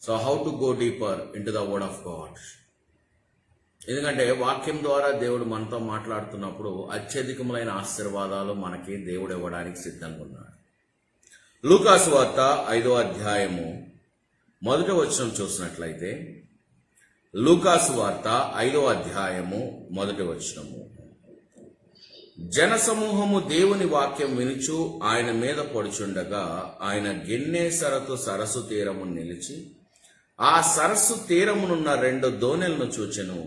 So how to go deeper into the word of God. ఎందుకంటే వాక్యం ద్వారా దేవుడు మనతో మాట్లాడుతున్నప్పుడు అత్యధికములైన ఆశీర్వాదాలు మనకి దేవుడు ఇవ్వడానికి సిద్ధంగా ఉన్నాడు. లూకా సువార్త 5వ అధ్యాయము 1వ వచనం చూసినట్లయితే, లూకా సువార్త 5వ అధ్యాయము 1వ వచనము, జనసమూహము దేవుని వాక్యం వినుచు ఆయన మీద పడుచుండగా ఆయన గెన్నేసరతు సరస్సు తీరము నిలిచి ఆ సరస్సు తీరమునున్న 2 దోణెలను చూచెను.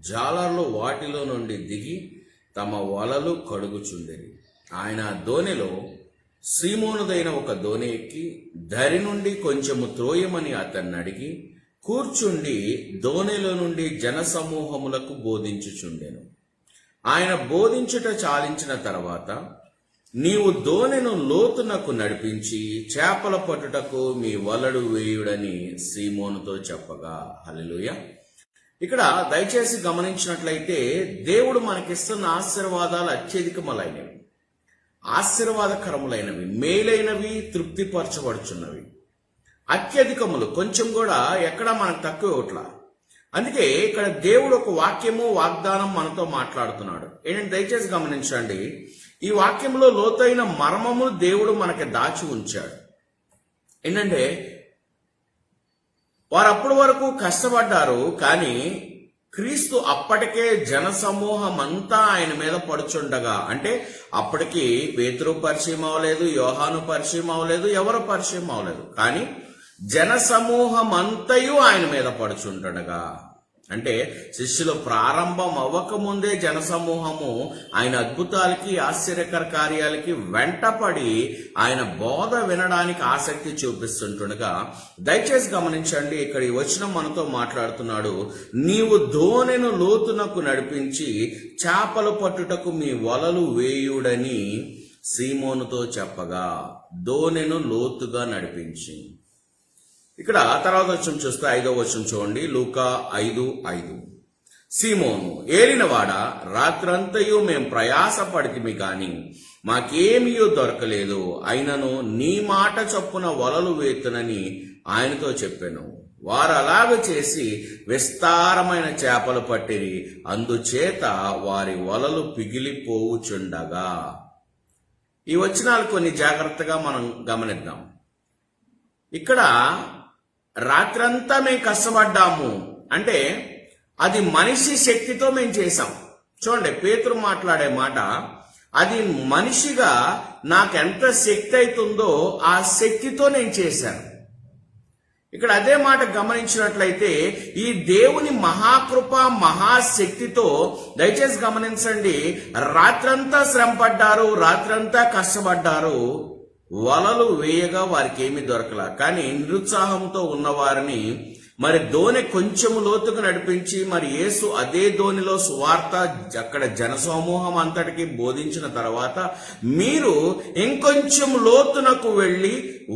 జాలర్లు వాటిలో నుండి దిగి తమ వలలు కడుగుచుండిరి. ఆయన దోణిలో సీమోనుదైన ఒక దోణి ఎక్కి దరి నుండి కొంచెము త్రోయమని అతన్ని అడిగి కూర్చుండి దోణిలో నుండి జనసమూహములకు బోధించుచుండెను. ఆయన బోధించుట చాలించిన తర్వాత, నీవు దోణెను లోతునకు నడిపించి చేపల పట్టుటకు మీ వలడు వేయుడని సీమోనుతో చెప్పగా. హల్లెలూయా. ఇక్కడ దయచేసి గమనించినట్లయితే దేవుడు మనకిస్తున్న ఆశీర్వాదాలు అత్యధికములైనవి, ఆశీర్వాదకరములైనవి, మేలైనవి, తృప్తిపరచబడుచున్నవి, అత్యధికములు. కొంచెం కూడా ఎక్కడ మనకు తక్కువ ఇవ్వట్లా. అందుకే ఇక్కడ దేవుడు ఒక వాక్యము, వాగ్దానం మనతో మాట్లాడుతున్నాడు. ఏంటంటే దయచేసి గమనించండి, ఈ వాక్యంలో లోతైన మర్మము దేవుడు మనకి దాచి ఉంచాడు. ఏంటంటే వారు అప్పటి వరకు కష్టపడ్డారు, కానీ క్రీస్తు అప్పటికే జనసమూహం అంతా ఆయన మీద పడుచుండగా, అంటే అప్పటికి పేతురు పరిచయం అవ్వలేదు, యోహాను పరిచయం అవ్వలేదు, ఎవరు పరిచయం అవ్వలేదు, కానీ జనసమూహం అంతయు ఆయన మీద పడుచుండగా, అంటే శిష్యులు ప్రారంభం అవ్వకముందే జనసమూహము ఆయన అద్భుతాలకి, ఆశ్చర్యకర కార్యాలకి వెంటపడి ఆయన బోధ వినడానికి ఆసక్తి చూపిస్తుండగా, దయచేసి గమనించండి, ఇక్కడ ఈ వచనం మనతో మాట్లాడుతున్నాడు. నీవు దోణెను లోతునకు నడిపించి చేపలు పట్టుటకు మీ వలలు వేయుడని సీమోనుతో చెప్పగా. దోణెను లోతుగా నడిపించి. ఇక్కడ తర్వాత వచనం చూస్తే 5వ వచనం చూడండి, లూకా 5:5. సీమోను, ఏలినవాడ, రాత్రంతయు మేం ప్రయాసపడితిమి గాని మాకేమీయూ దొరకలేదు, అయినను నీ మాట చొప్పున వలలు వేతునని ఆయనతో చెప్పాను. వారు అలాగ చేసి విస్తారమైన చేపలు పట్టిరి, అందుచేత వారి వలలు పిగిలిపోవుచుండగా. ఈ వచనాలు కొన్ని జాగ్రత్తగా మనం గమనిద్దాం. ఇక్కడ రాత్రంతా మేము కష్టపడ్డాము అంటే అది మనిషి శక్తితో మేము చేశాం. చూడండి, పేతురు మాట్లాడే మాట, అది మనిషిగా నాకెంత శక్తి అవుతుందో ఆ శక్తితో నేను చేశాను. ఇక్కడ అదే మాట గమనించినట్లయితే ఈ దేవుని మహాకృప, మహాశక్తితో, దయచేసి గమనించండి, రాత్రంతా శ్రమపడ్డారు, రాత్రంతా కష్టపడ్డారు, వలలు వేయగా వారికి ఏమీ దొరకలా. కానీ నిరుత్సాహంతో ఉన్నవారిని మరి దోణి కొంచెం లోతుకు నడిపించి, మరి యేసు అదే దోణిలో సువార్త అక్కడ జనసమూహం అంతటికి బోధించిన తర్వాత, మీరు ఇంకొంచెం లోతునకు వెళ్ళి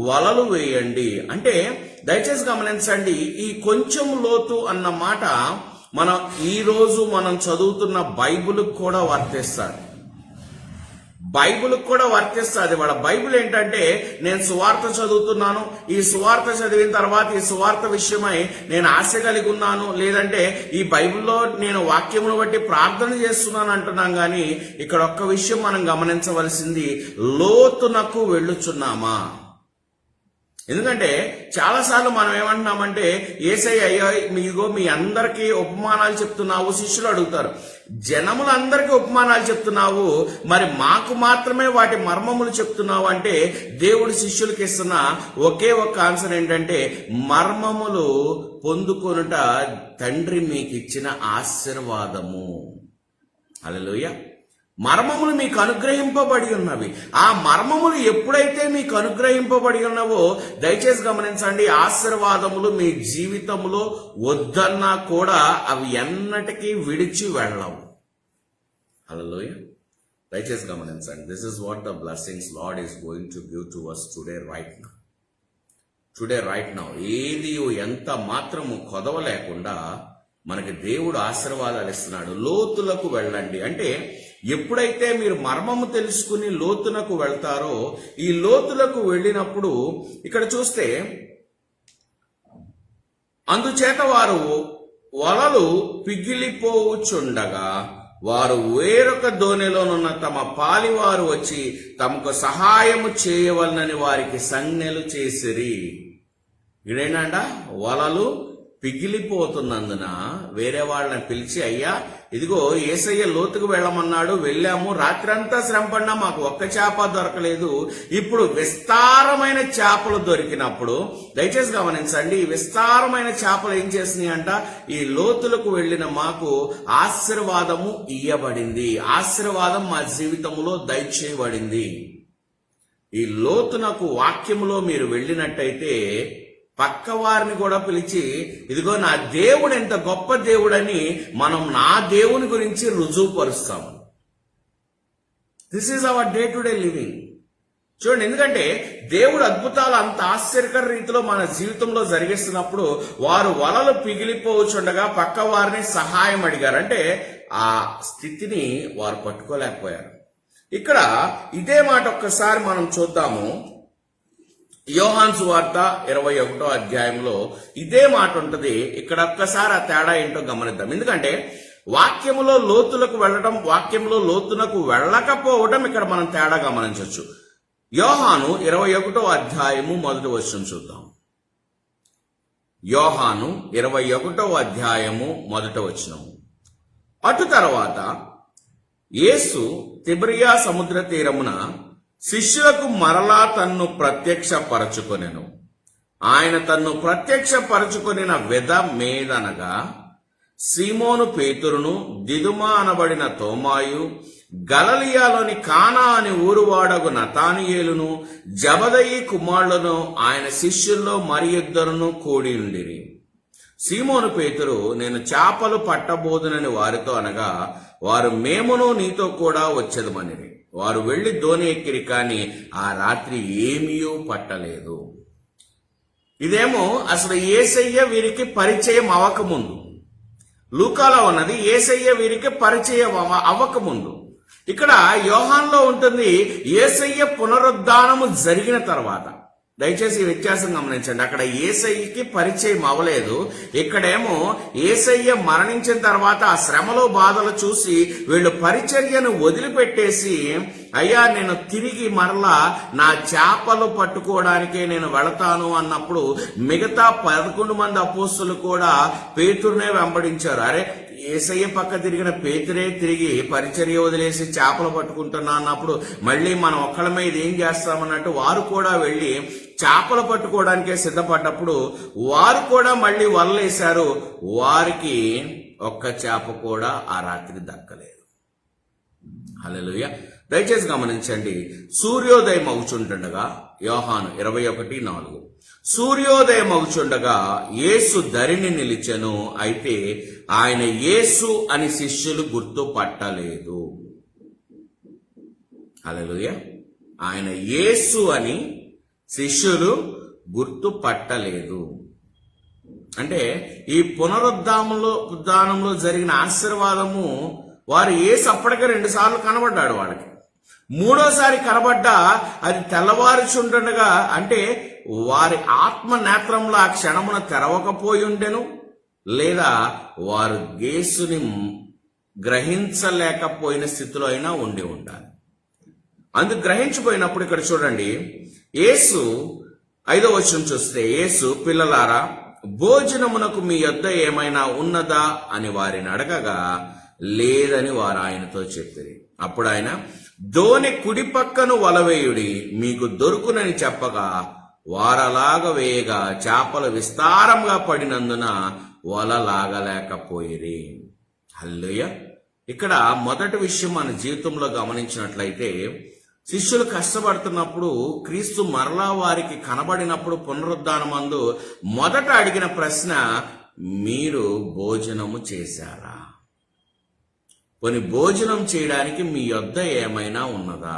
వలలు వేయండి అంటే, దయచేసి గమనించండి, ఈ కొంచెం లోతు అన్న మాట మనం ఈరోజు మనం చదువుతున్న బైబిల్కి కూడా వర్తిస్తారు. బైబిల్కి కూడా వర్తిస్తుంది. వాళ్ళ బైబిల్ ఏంటంటే, నేను సువార్త చదువుతున్నాను, ఈ సువార్త చదివిన తర్వాత ఈ సువార్త విషయమై నేను ఆశ కలిగి ఉన్నాను, లేదంటే ఈ బైబిల్లో నేను వాక్యమును బట్టి ప్రార్థన చేస్తున్నాను అంటున్నాం. కానీ ఇక్కడ ఒక్క విషయం మనం గమనించవలసింది, లోతునకు వెళ్ళుచున్నామా? ఎందుకంటే చాలాసార్లు మనం ఏమంటున్నామంటే, యేసయ్య అయ్యో మీగో మీ అందరికీ ఉపమానాలు చెప్తున్నావు, శిష్యులు అడుగుతారు, జనములందరికీ ఉపమానాలు చెప్తున్నావు, మరి మాకు మాత్రమే వాటి మర్మములు చెప్తున్నావు అంటే, దేవుడు శిష్యులకి ఇస్తున్న ఒకే ఒక్క ఆన్సర్ ఏంటంటే, మర్మములు పొందుకొనుట తండ్రి మీకు ఇచ్చిన ఆశీర్వాదము. హల్లెలూయా. మర్మములు మీకు అనుగ్రహింపబడి ఉన్నవి. ఆ మర్మములు ఎప్పుడైతే మీకు అనుగ్రహింపబడి ఉన్నవో, దయచేసి గమనించండి, ఆశీర్వాదములు మీ జీవితంలో వద్దన్నా కూడా అవి ఎన్నటికీ విడిచి వెళ్ళవు. హల్లెలూయా. దయచేసి గమనించండి, this is what the blessings lord is going to give to us today right now. ఏది ఎంత మాత్రము కొదవ లేకుండా మనకి దేవుడు ఆశీర్వాదాలు ఇస్తున్నాడు. లోతులకు వెళ్ళండి అంటే, ఎప్పుడైతే మీరు మర్మము తెలుసుకుని లోతునకు వెళ్తారో, ఈ లోతులకు వెళ్ళినప్పుడు ఇక్కడ చూస్తే అందుచేత వారు వలలు పిగిలిపోవుచుండగా వారు వేరొక దోణిలోనున్న తమ పాలివారు వచ్చి తమకు సహాయము చేయవలనని వారికి సంజ్ఞలు చేసిరి. ఇదేనంట, వలలు పిగిలిపోతున్నందున వేరే వాళ్ళని పిలిచి, అయ్యా ఇదిగో యేసయ్య లోతుకు వెళ్ళమన్నాడు, వెళ్ళాము, రాత్రంతా శ్రమపడినా మాకు ఒక్క చేప దొరకలేదు. ఇప్పుడు విస్తారమైన చేపలు దొరికినప్పుడు దయచేసి గమనించండి, ఈ విస్తారమైన చేపలు ఏం చేసినాయి అంట, ఈ లోతులకు వెళ్ళిన మాకు ఆశీర్వాదము ఇయ్యబడింది, ఆశీర్వాదం మా జీవితంలో దయచేయబడింది. ఈ లోతునకు వాక్యములో మీరు వెళ్ళినట్టయితే పక్క వారిని కూడా పిలిచి, ఇదిగో నా దేవుడు ఎంత గొప్ప దేవుడని మనం నా దేవుని గురించి రుజువుపరుస్తాము. This is our day to day living. చూడండి, ఎందుకంటే దేవుడు అద్భుతాలు అంత ఆశ్చర్యకర రీతిలో మన జీవితంలో జరిగిస్తున్నప్పుడు వారు వలలు పిగిలిపోవచ్చుండగా పక్క వారిని సహాయం అడిగారు. అంటే ఆ స్థితిని వారు పట్టుకోలేకపోయారు. ఇక్కడ ఇదే మాట ఒక్కసారి మనం చూద్దాము. యోహాను సువార్త 21వ అధ్యాయంలో ఇదే మాట ఉంటది. ఇక్కడ ఒక్కసారి ఆ తేడా ఏంటో గమనిద్దాం. ఎందుకంటే వాక్యములో లోతులకు వెళ్ళడం, వాక్యంలో లోతునకు వెళ్ళకపోవడం ఇక్కడ మనం తేడా గమనించవచ్చు. యోహాను 21వ అధ్యాయము 1వ వచనం చూద్దాం. యోహాను 21వ అధ్యాయము 1వ వచనం. అటు తర్వాత యేసు తిబెరియా సముద్ర తీరమున శిష్యులకు మరలా తన్ను ప్రత్యక్షపరచుకొనెను. ఆయన తన్ను ప్రత్యక్షపరచుకొనిన విధమేదనగా, సీమోను పేతురును, దిదుమా అనబడిన తోమాయు, గలిలయలోని కానా అని ఊరువాడగు నతానియేలును, జబదయి కుమారులను ఆయన శిష్యుల్లో మరి ఇద్దరును కూడి ఉండిరి. సీమోను పేతురు, నేను చేపలు పట్టబోదునని వారితో అనగా, వారు మేమును నీతో కూడా వచ్చేదమనిరి. వారు వెళ్లి దోణి ఎక్కిరి, కాని ఆ రాత్రి ఏమీయూ పట్టలేదు. ఇదేమో అసలు యేసయ్య వీరికి పరిచయం అవ్వకముందు. లూకాలో ఉన్నది యేసయ్య వీరికి పరిచయం అవ్వకముందు. ఇక్కడ యోహాన్లో ఉంటుంది యేసయ్య పునరుద్ధానము జరిగిన తర్వాత. దయచేసి ఈ వ్యత్యాసం గమనించండి. అక్కడ యేసయ్యకి పరిచయం అవ్వలేదు, ఇక్కడేమో యేసయ్య మరణించిన తర్వాత ఆ శ్రమలో బాధలు చూసి వీళ్ళు పరిచర్యను వదిలిపెట్టేసి, అయ్యా నేను తిరిగి మరలా నా చేపలు పట్టుకోవడానికే నేను వెళతాను అన్నప్పుడు మిగతా 11 మంది అపోస్తులు కూడా పేతురునే వెంబడించారు. అరే, యేసయ్య పక్క తిరిగిన పేతురే తిరిగి పరిచర్య వదిలేసి చేపలు పట్టుకుంటున్నా అన్నప్పుడు మళ్ళీ మనం ఒక్కళ్ళమే ఇది ఏం చేస్తామన్నట్టు వారు కూడా వెళ్లి చేపలు పట్టుకోవడానికే సిద్ధపడ్డప్పుడు వారు కూడా మళ్ళీ వలలేశారు. వారికి ఒక్క చేప కూడా ఆ రాత్రి దక్కలేదు. హల్లెలూయా. దయచేసి గమనించండి. సూర్యోదయం అవుచుండగా, యోహాను 21:4, సూర్యోదయం అవుచుండగా యేసు ధరిని నిలిచెను. అయితే ఆయన యేసు అని శిష్యులు గుర్తుపట్టలేదు. హల్లెలూయా. ఆయన యేసు అని శిష్యులు గుర్తుపట్టలేదు. అంటే ఈ పునరుద్ధానంలో జరిగిన ఆశీర్వాదము వారు యేసు అప్పటికే 2 సార్లు కనబడ్డాడు వాళ్ళకి. 3వసారి కనబడ్డా అది తెల్లవారుచుండగా, అంటే వారి ఆత్మ నేత్రంలో ఆ క్షణమున తెరవకపోయి ఉండెను, లేదా వారు యేసుని గ్రహించలేకపోయిన స్థితిలో అయినా ఉండి ఉండాలి. అందుకు గ్రహించిపోయినప్పుడు ఇక్కడ చూడండి, యేసు 5వ వచనం చూస్తే, యేసు పిల్లలారా భోజనమునకు మీ యొద్ద ఏమైనా ఉన్నదా అని వారిని అడగగా లేదని వారు ఆయనతో చెప్పిరి. అప్పుడు ఆయన, దోణి కుడి పక్కను వలవేయుడి, మీకు దొరుకునని చెప్పగా వారలాగ వేయగా చేపలు విస్తారంగా పడినందున వల లాగలేకపోయిరి. హల్లెలూయా. ఇక్కడ మొదటి విషయం మన జీవితంలో గమనించినట్లయితే, శిష్యులు కష్టపడుతున్నప్పుడు క్రీస్తు మరలా వారికి కనబడినప్పుడు పునరుద్ధానమందు మొదట అడిగిన ప్రశ్న, మీరు భోజనము చేశారా? కొన్ని భోజనం చేయడానికి మీ యొద్ద ఏమైనా ఉన్నదా?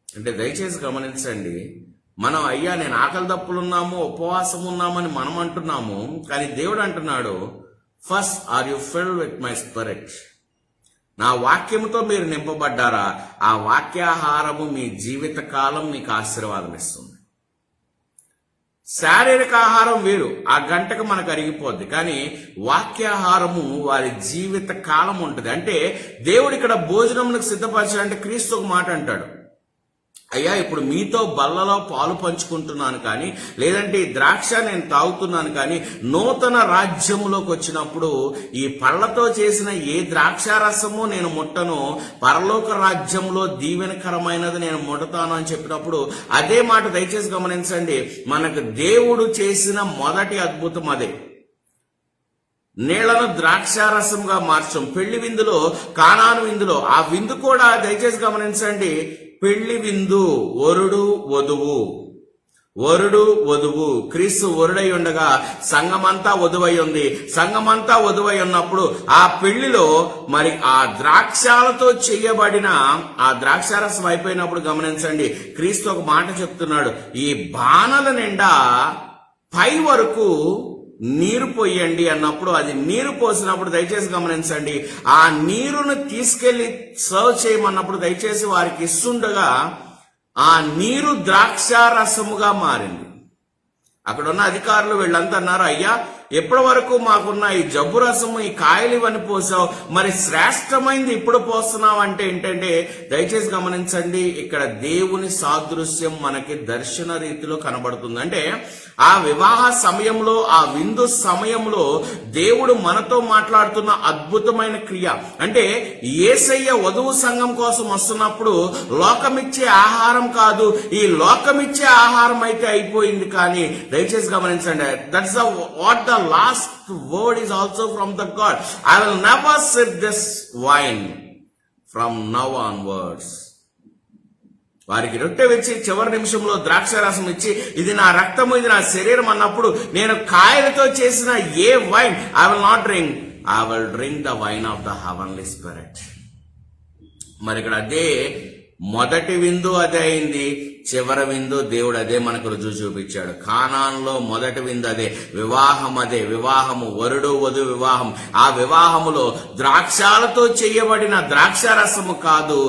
అంటే దయచేసి గమనించండి. మనం అయ్యా నేను ఆకలి దప్పులున్నాము, ఉపవాసం ఉన్నామని మనం అంటున్నాము, కానీ దేవుడు అంటున్నాడు, first are you filled with my spirit? నా వాక్యముతో మీరు నింపబడ్డారా? ఆ వాక్యాహారము మీ జీవిత కాలం మీకు ఆశీర్వాదం ఇస్తుంది. శారీరక ఆహారం వేరు, ఆ గంటకు మనకు అరిగిపోద్ది. కానీ వాక్యాహారము వారి జీవిత కాలం ఉంటుంది. అంటే దేవుడు ఇక్కడ భోజనములకు సిద్ధపరచాలంటే క్రీస్తు ఒక మాట అంటాడు, అయ్యా ఇప్పుడు మీతో బల్లలో పాలు పంచుకుంటున్నాను కానీ, లేదంటే ఈ ద్రాక్ష నేను తాగుతున్నాను కానీ, నూతన రాజ్యములోకి వచ్చినప్పుడు ఈ పళ్లతో చేసిన ఏ ద్రాక్షారసము నేను ముట్టను, పరలోక రాజ్యంలో దీవెనకరమైనది నేను ముడతాను అని చెప్పినప్పుడు అదే మాట దయచేసి గమనించండి. మనకు దేవుడు చేసిన మొదటి అద్భుతం అదే. నీళ్లను ద్రాక్షారసంగా మార్చం. పెళ్లి విందులో, కానాను విందులో, ఆ విందు కూడా దయచేసి గమనించండి, పెళ్లి విందు, వరుడు వధువు. క్రీస్తు వరుడై ఉండగా సంఘమంతా వధువై ఉంది. సంఘమంతా వధువై ఉన్నప్పుడు ఆ పెళ్లిలో మరి ఆ ద్రాక్షాలతో చేయబడిన ఆ ద్రాక్షారసం అయిపోయినప్పుడు గమనించండి, క్రీస్తు ఒక మాట చెప్తున్నాడు, ఈ బాణల నిండా పై వరకు నీరు పోయండి అన్నప్పుడు, అది నీరు పోసినప్పుడు దయచేసి గమనించండి, ఆ నీరును తీసుకెళ్లి సర్వ్ చేయమన్నప్పుడు దయచేసి వారికి ఇస్తుండగా ఆ నీరు ద్రాక్షారసముగా మారింది. అక్కడ ఉన్న అధికారులు వీళ్ళంతా అన్నారు, అయ్యా ఎప్పటి వరకు మాకున్న ఈ జబ్బు రసము, ఈ కాయలు ఇవన్నీ పోసావు, మరి శ్రేష్టమైంది ఇప్పుడు పోస్తున్నావు అంటే ఏంటంటే, దయచేసి గమనించండి, ఇక్కడ దేవుని సాదృశ్యం మనకి దర్శన రీతిలో కనబడుతుంది. అంటే ఆ వివాహ సమయంలో, ఆ విందు సమయంలో దేవుడు మనతో మాట్లాడుతున్న అద్భుతమైన క్రియ. అంటే యేసయ్య వధువు సంఘం కోసం వస్తున్నప్పుడు లోకమిచ్చే ఆహారం కాదు, ఈ లోకమిచ్చే ఆహారం అయితే అయిపోయింది. కానీ దయచేసి గమనించండి, that's what the last word is also from the God. I will never sip this wine from now onwards. వారికి రొట్టె వచ్చి చివరి నిమిషంలో ద్రాక్షారసం ఇచ్చి, ఇది నా రక్తము, ఇది నా శరీరం అన్నప్పుడు, నేను కాయలతో చేసిన ఏ wine I will not drink, I will drink the wine of the heavenly spirit. మరి ఇక్కడ అదే మొదటి విందు అదే అయింది, చివరి విందు దేవుడు అదే మనకు రుజువు చూపించాడు. కానాన్లో మొదటి విందు అదే, వివాహం అదే, వివాహము వరుడు వధు వివాహం. ఆ వివాహములో ద్రాక్షాలతో చేయబడిన ద్రాక్షారసము కాదు,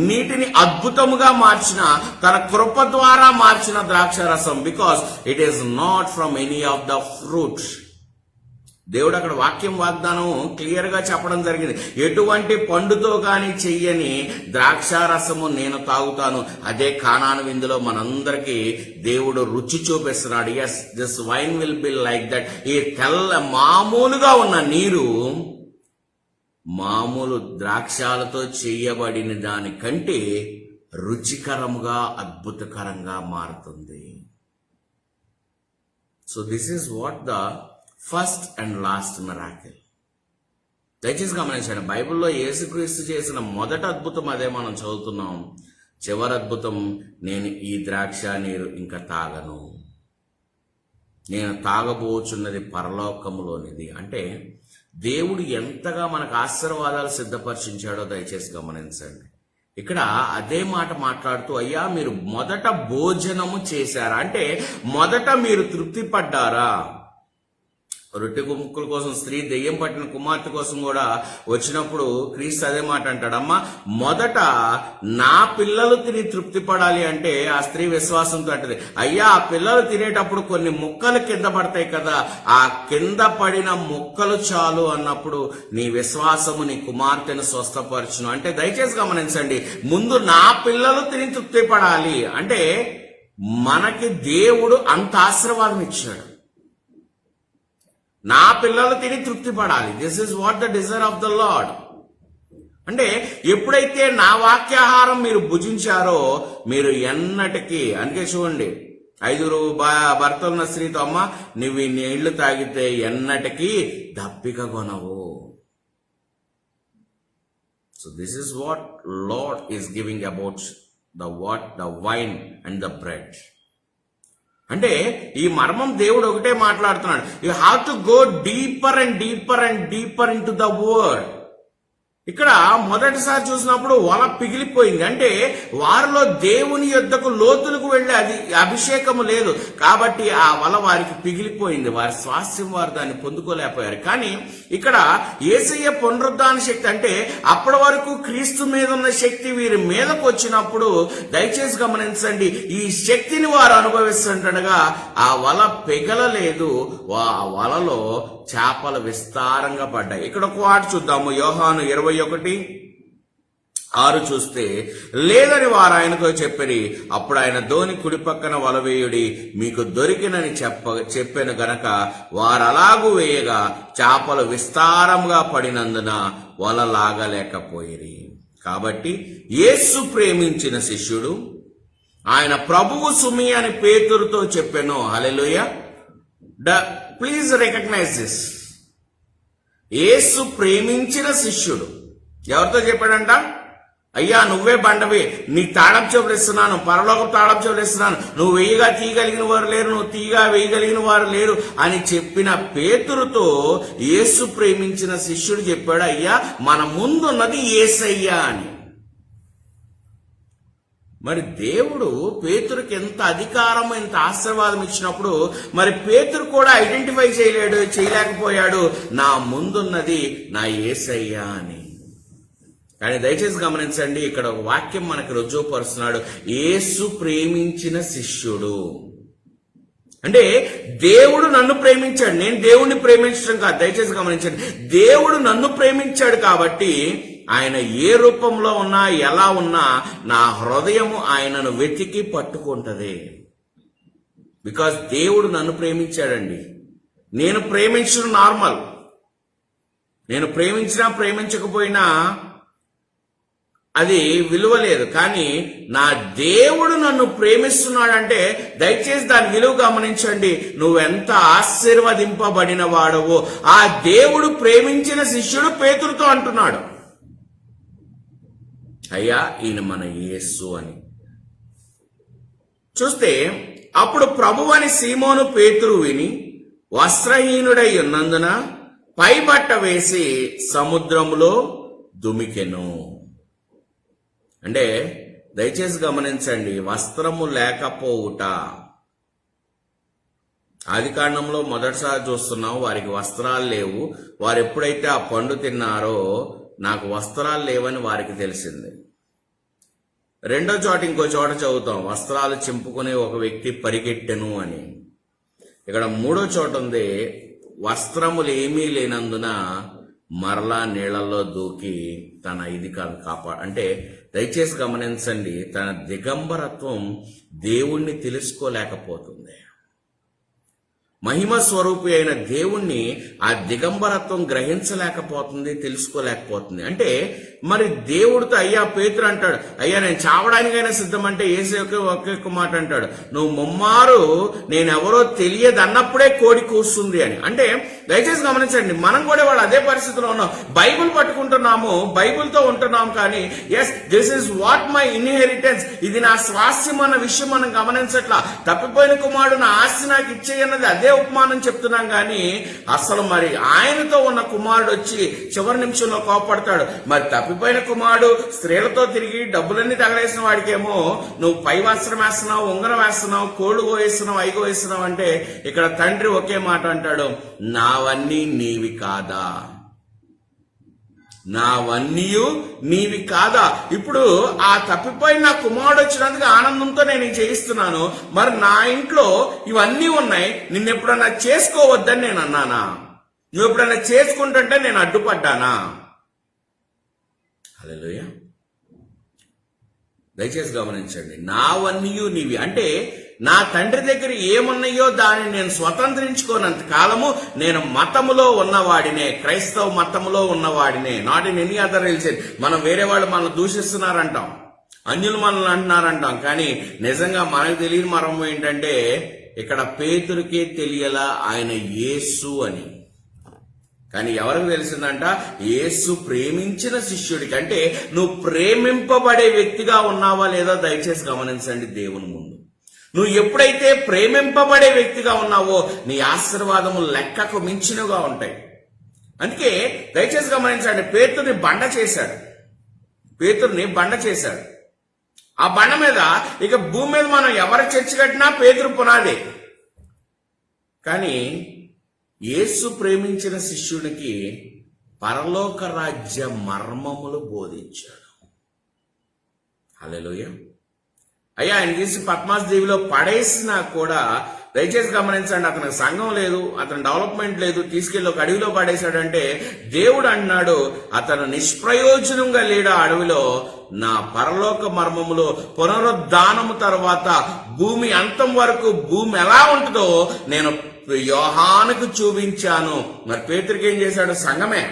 నీటిని అద్భుతముగా మార్చిన, తన కృప ద్వారా మార్చిన ద్రాక్షారసం. Because it is not from any of the fruits. దేవుడు అక్కడ వాక్యం వాగ్దానం క్లియర్ గా చెప్పడం జరిగింది, ఎటువంటి పండుతో గాని చెయ్యని ద్రాక్షారసము నేను తాగుతాను. అదే కానాను విందులో మనందరికీ దేవుడు రుచి చూపిస్తున్నాడు. Yes, this wine will be like that. ఈ తెల్ల మామూలుగా ఉన్న నీరు మామూలు ద్రాక్షాలతో చేయబడిన దానికంటే రుచికరముగా, అద్భుతకరంగా మారుతుంది. So this is what the first and last miracle. దయచేసి గమనించండి, బైబిల్లో యేసుక్రీస్తు చేసిన మొదటి అద్భుతం అదే మనం చదువుతున్నాం. చివరి అద్భుతం, నేను ఈ ద్రాక్ష నీరు ఇంకా తాగను, నేను తాగబోచున్నది పరలోకములోనిది. అంటే దేవుడు ఎంతగా మనకు ఆశీర్వాదాలు సిద్ధపరిచాడో దయచేసి గమనించండి. ఇక్కడ అదే మాట మాట్లాడుతూ, అయ్యా మీరు మొదట భోజనము చేశారా అంటే మొదట మీరు తృప్తి పడ్డారా? రొట్టె ముక్కల కోసం స్త్రీ దెయ్యం పట్టిన కుమార్తె కోసం కూడా వచ్చినప్పుడు క్రీస్తు అదే మాట అంటాడు, అమ్మా మొదట నా పిల్లలు తిని తృప్తి పడాలి అంటే ఆ స్త్రీ విశ్వాసంతో అంటది, అయ్యా ఆ పిల్లలు తినేటప్పుడు కొన్ని ముక్కలు కింద పడతాయి కదా, ఆ కింద పడిన ముక్కలు చాలు అన్నప్పుడు నీ విశ్వాసము నీ కుమార్తెను స్వస్థపరచును. అంటే దయచేసి గమనించండి, ముందు నా పిల్లలు తిని తృప్తి పడాలి అంటే మనకి దేవుడు అంత ఆశీర్వాదం ఇచ్చాడు. నా పిల్లలు తిని తృప్తి పడాలి. This is what the desire of the lord. అంటే ఎప్పుడైతే నా వాక్యాహారం మీరు భుజించారో మీరు ఎన్నటికీ, అందుకే చూడండి 5 భర్తలున్న స్త్రీతో, అమ్మ నువ్వు ఈ నీళ్లు తాగితే ఎన్నటికీ దప్పిక కొనవు. So this is what lord is giving about the wine and the bread. అంటే ఈ మర్మం దేవుడు ఒకటే మాట్లాడుతున్నాడు, you have to go deeper and deeper and deeper into the word. ఇక్కడ మొదటిసారి చూసినప్పుడు వల పిగిలిపోయింది. అంటే వారిలో దేవుని యొద్దకు లోతులకు వెళ్లే అభిషేకము లేదు కాబట్టి ఆ వల వారికి పిగిలిపోయింది. వారి స్వాస్థ్యం వారు దాన్ని పొందుకోలేకపోయారు. కానీ ఇక్కడ యేసయ్య పునరుద్ధాన శక్తి అంటే అప్పటి వరకు క్రీస్తు మీద ఉన్న శక్తి వీరి మీదకు వచ్చినప్పుడు దయచేసి గమనించండి, ఈ శక్తిని వారు అనుభవిస్తుండగా ఆ వల పిగలలేదు. ఆ వలలో చేపలు విస్తారంగా పడ్డాయి. ఇక్కడ ఒక మాట చూద్దాము. యోహాను 21:6 చూస్తే, లేదని వారు ఆయనతో చెప్పిరి. అప్పుడు ఆయన ధోని కుడి పక్కన వల వేయుడి, మీకు దొరికినని చెప్పాను గనక వారు అలాగూ వేయగా చేపలు విస్తారంగా పడినందున వల లాగలేకపోయిరి. కాబట్టి యేసు ప్రేమించిన శిష్యుడు ఆయన ప్రభువు సుమి అని పేతురుతో చెప్పాను. హల్లెలూయా. Please recognize this. యేసు ప్రేమించిన శిష్యుడు ఎవరితో చెప్పాడంట? అయ్యా నువ్వే బండవి, నీ తాళం చెవులు ఇస్తున్నాను, పరలోకం తాళం చెవులు ఇస్తున్నాను, నువ్వు వెయ్యిగా తీయగలిగిన వారు లేరు, నువ్వు తీయగా వేయగలిగిన వారు లేరు అని చెప్పిన పేతురుతో యేసు ప్రేమించిన శిష్యుడు చెప్పాడు, అయ్యా మన ముందున్నది యేసయ్యా అని. మరి దేవుడు పేతురుకి ఎంత అధికారం, ఎంత ఆశీర్వాదం ఇచ్చినప్పుడు మరి పేతురు కూడా ఐడెంటిఫై చేయలేకపోయాడు నా ముందున్నది నా యేసయ్యా అని. కానీ దయచేసి గమనించండి, ఇక్కడ ఒక వాక్యం మనకు రుజువుపరుస్తున్నాడు. యేసు ప్రేమించిన శిష్యుడు అంటే దేవుడు నన్ను ప్రేమించాడు, నేను దేవుణ్ణి ప్రేమించడం కాదు. దయచేసి గమనించండి, దేవుడు నన్ను ప్రేమించాడు కాబట్టి ఆయన ఏ రూపంలో ఉన్నా ఎలా ఉన్నా నా హృదయము ఆయనను వెతికి పట్టుకుంటది. బికాజ్ దేవుడు నన్ను ప్రేమించాడండి. నేను ప్రేమించడం నార్మల్. నేను ప్రేమించినా ప్రేమించకపోయినా అది విలువ లేదు. కానీ నా దేవుడు నన్ను ప్రేమిస్తున్నాడంటే దయచేసి దాని విలువ గమనించండి. నువ్వెంత ఆశీర్వదింపబడిన వాడవో ఆ దేవుడు ప్రేమించిన శిష్యుడు పేతురుతో అంటున్నాడు, అయ్యా ఈయన మన యేసు అని. చూస్తే అప్పుడు ప్రభువని సీమోను పేతురు విని వస్త్రహీనుడై ఉన్నందున పైబట్ట వేసి సముద్రములో దుమికెను. అంటే దయచేసి గమనించండి, వస్త్రము లేకపోవుట. ఆదికాండంలో మొదటిసారి చూస్తున్నాం, వారికి వస్త్రాలు లేవు. వారు ఎప్పుడైతే ఆ పండు తిన్నారో నాకు వస్త్రాలు లేవని వారికి తెలిసింది. రెండో చోట ఇంకో చోట చదువుతాం, వస్త్రాలు చింపుకునే ఒక వ్యక్తి పరిగెట్టెను అని. ఇక్కడ మూడో చోట ఉంది, వస్త్రములు ఏమీ లేనందున మరలా నీళ్లలో దూకి తన ఇది అంటే దయచేసి గమనించండి, తన దిగంబరత్వం దేవుణ్ణి తెలుసుకోలేకపోతుంది. మహిమ స్వరూపి అయిన దేవుణ్ణి ఆ దిగంబరత్వం గ్రహించలేకపోతుంది, తెలుసుకోలేకపోతుంది. అంటే మరి దేవుడితో అయ్యా పేతురు అంటాడు, అయ్యా నేను చావడానికైనా సిద్ధం అంటే ఏసే ఒక్క మాట అంటాడు, నువ్వు ముమ్మారు నేనెవరో తెలియదు అన్నప్పుడే కోడి కూస్తుంది అని. అంటే దయచేసి గమనించండి, మనం కూడా వాళ్ళు అదే పరిస్థితిలో ఉన్నాం. బైబుల్ పట్టుకుంటున్నాము, బైబుల్తో ఉంటున్నాం, కానీ yes this is what my inheritance, ఇది నా స్వాస్థ్యం అన్న విషయం మనం గమనించట్లా. తప్పిపోయిన కుమారుడు నా ఆస్తి నాకు ఇచ్చేయన్నది అదే ఉపమానం చెప్తున్నాం. కానీ అసలు మరి ఆయనతో ఉన్న కుమారుడు వచ్చి చివరి నిమిషంలో కోపడతాడు. మరి తప్పిపోయిన కుమారుడు స్త్రీలతో తిరిగి డబ్బులన్నీ తగలేసిన వాడికేమో నువ్వు పై వస్త్రం వేస్తున్నావు, ఉంగరం వేస్తున్నావు, కోళ్ళు కోయిస్తున్నావు, అయి కోయిస్తున్నావు అంటే ఇక్కడ తండ్రి ఒకే మాట అంటాడు, నావన్నీ నీవి కాదా, నావన్నీయు నీవి కాదా. ఇప్పుడు ఆ తప్పిపోయిన కుమారుడు వచ్చినందుకు ఆనందంతో నేను చేయిస్తున్నాను, మరి నా ఇంట్లో ఇవన్నీ ఉన్నాయి, నిన్నెప్పుడన్నా చేసుకోవద్దని నేను అన్నానా? నువ్వు ఎప్పుడన్నా చేసుకుంటుంటే నేను అడ్డుపడ్డానా? హల్లెలూయా. దయచేసి గమనించండి, నావన్నీయు నీవి అంటే నా తండ్రి దగ్గర ఏమున్నాయో దాన్ని నేను స్వతంత్రించుకోనంత కాలము నేను మతములో ఉన్నవాడినే, క్రైస్తవ మతములో ఉన్నవాడినే, not in any other religion. మనం వేరే వాళ్ళు మనల్ని దూషిస్తున్నారంటాం, అన్యులు మనల్ని అంటున్నారంటాం, కానీ నిజంగా మనకు తెలియని మర్మం ఏంటంటే ఇక్కడ పేతురుకే తెలియలా ఆయన యేసు అని. కానీ ఎవరికి తెలిసిందంట? యేసు ప్రేమించిన శిష్యుడికి. అంటే నువ్వు ప్రేమింపబడే వ్యక్తిగా ఉన్నావా లేదా దయచేసి గమనించండి. దేవుని ముందు నువ్వు ఎప్పుడైతే ప్రేమింపబడే వ్యక్తిగా ఉన్నావో నీ ఆశీర్వాదము లెక్కకు మించినగా ఉంటాయి. అందుకే దయచేసి గమనించండి, పేతుర్ని బండ చేశాడు. ఆ బండ మీద ఇక భూమి మీద మనం ఎవరి చర్చి కట్టినా పేతురు పునాదే. కానీ యేసు ప్రేమించిన శిష్యునికి పరలోక రాజ్య మర్మములు బోధించాడు. హల్లెలూయా. అయ్యా, ఆయన తీసి పద్మాస్ దీవిలో పడేసినా కూడా దయచేసి గమనించండి, అతనికి సంఘం లేదు, అతని డెవలప్మెంట్ లేదు, తీసుకెళ్ళి ఒక అడవిలో పడేశాడంటే దేవుడు అన్నాడు, అతను నిష్ప్రయోజనంగా లేడు ఆ అడవిలో. నా పరలోక మర్మములో పునరుద్ధానము తర్వాత భూమి అంతం వరకు భూమి ఎలా ఉంటుందో నేను యోహానుకు చూపించాను. మరి పేతురుకి ఏం చేశాడు? సంఘమే.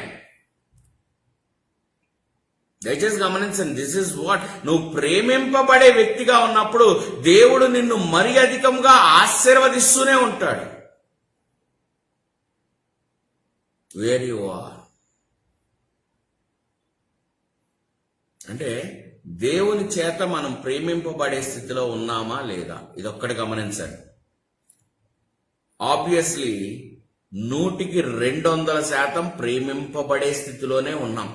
దయచేసి గమనించండి, దిస్ ఇస్ వాట్. నువ్వు ప్రేమింపబడే వ్యక్తిగా ఉన్నప్పుడు దేవుడు నిన్ను మరి అధికంగా ఆశీర్వదిస్తూనే ఉంటాడు. వేర్ యు ఆర్ అంటే దేవుని చేత మనం ప్రేమింపబడే స్థితిలో ఉన్నామా లేదా, ఇదొక్కటి గమనించండి. ఆబ్వియస్లీ 100% ప్రేమింపబడే స్థితిలోనే ఉన్నాం.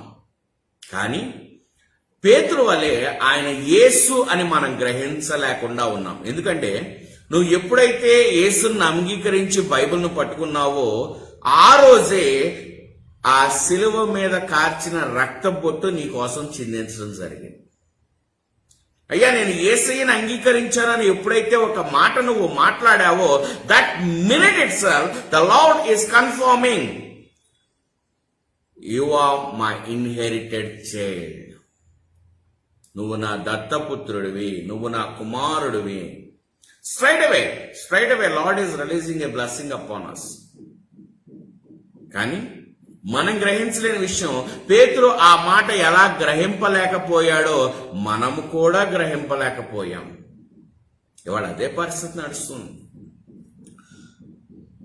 కానీ పేతురు వలె ఆయన యేసు అని మనం గ్రహించలేకుండా ఉన్నాం. ఎందుకంటే నువ్వు ఎప్పుడైతే యేసుని అంగీకరించి బైబిల్ను పట్టుకున్నావో ఆ రోజే ఆ శిలువ మీద కార్చిన రక్త బొట్టు నీ కోసం చిందించడం జరిగింది. అయ్యా, నేను యేసయ్యను అంగీకరించానని ఎప్పుడైతే ఒక మాట నువ్వు మాట్లాడావో, that minute itself the lord is confirming, you are my inherited child. నువ్వు నా దత్తపుత్రుడివి, నువ్వు నా కుమారుడివి. Straight away lord is releasing a blessing upon us. కానీ మనం గ్రహించలేని విషయం, పేతురు ఆ మాట ఎలా గ్రహింపలేకపోయాడో మనము కూడా గ్రహింపలేకపోయాం. ఇవాళ అదే పరిస్థితి నడుస్తుంది.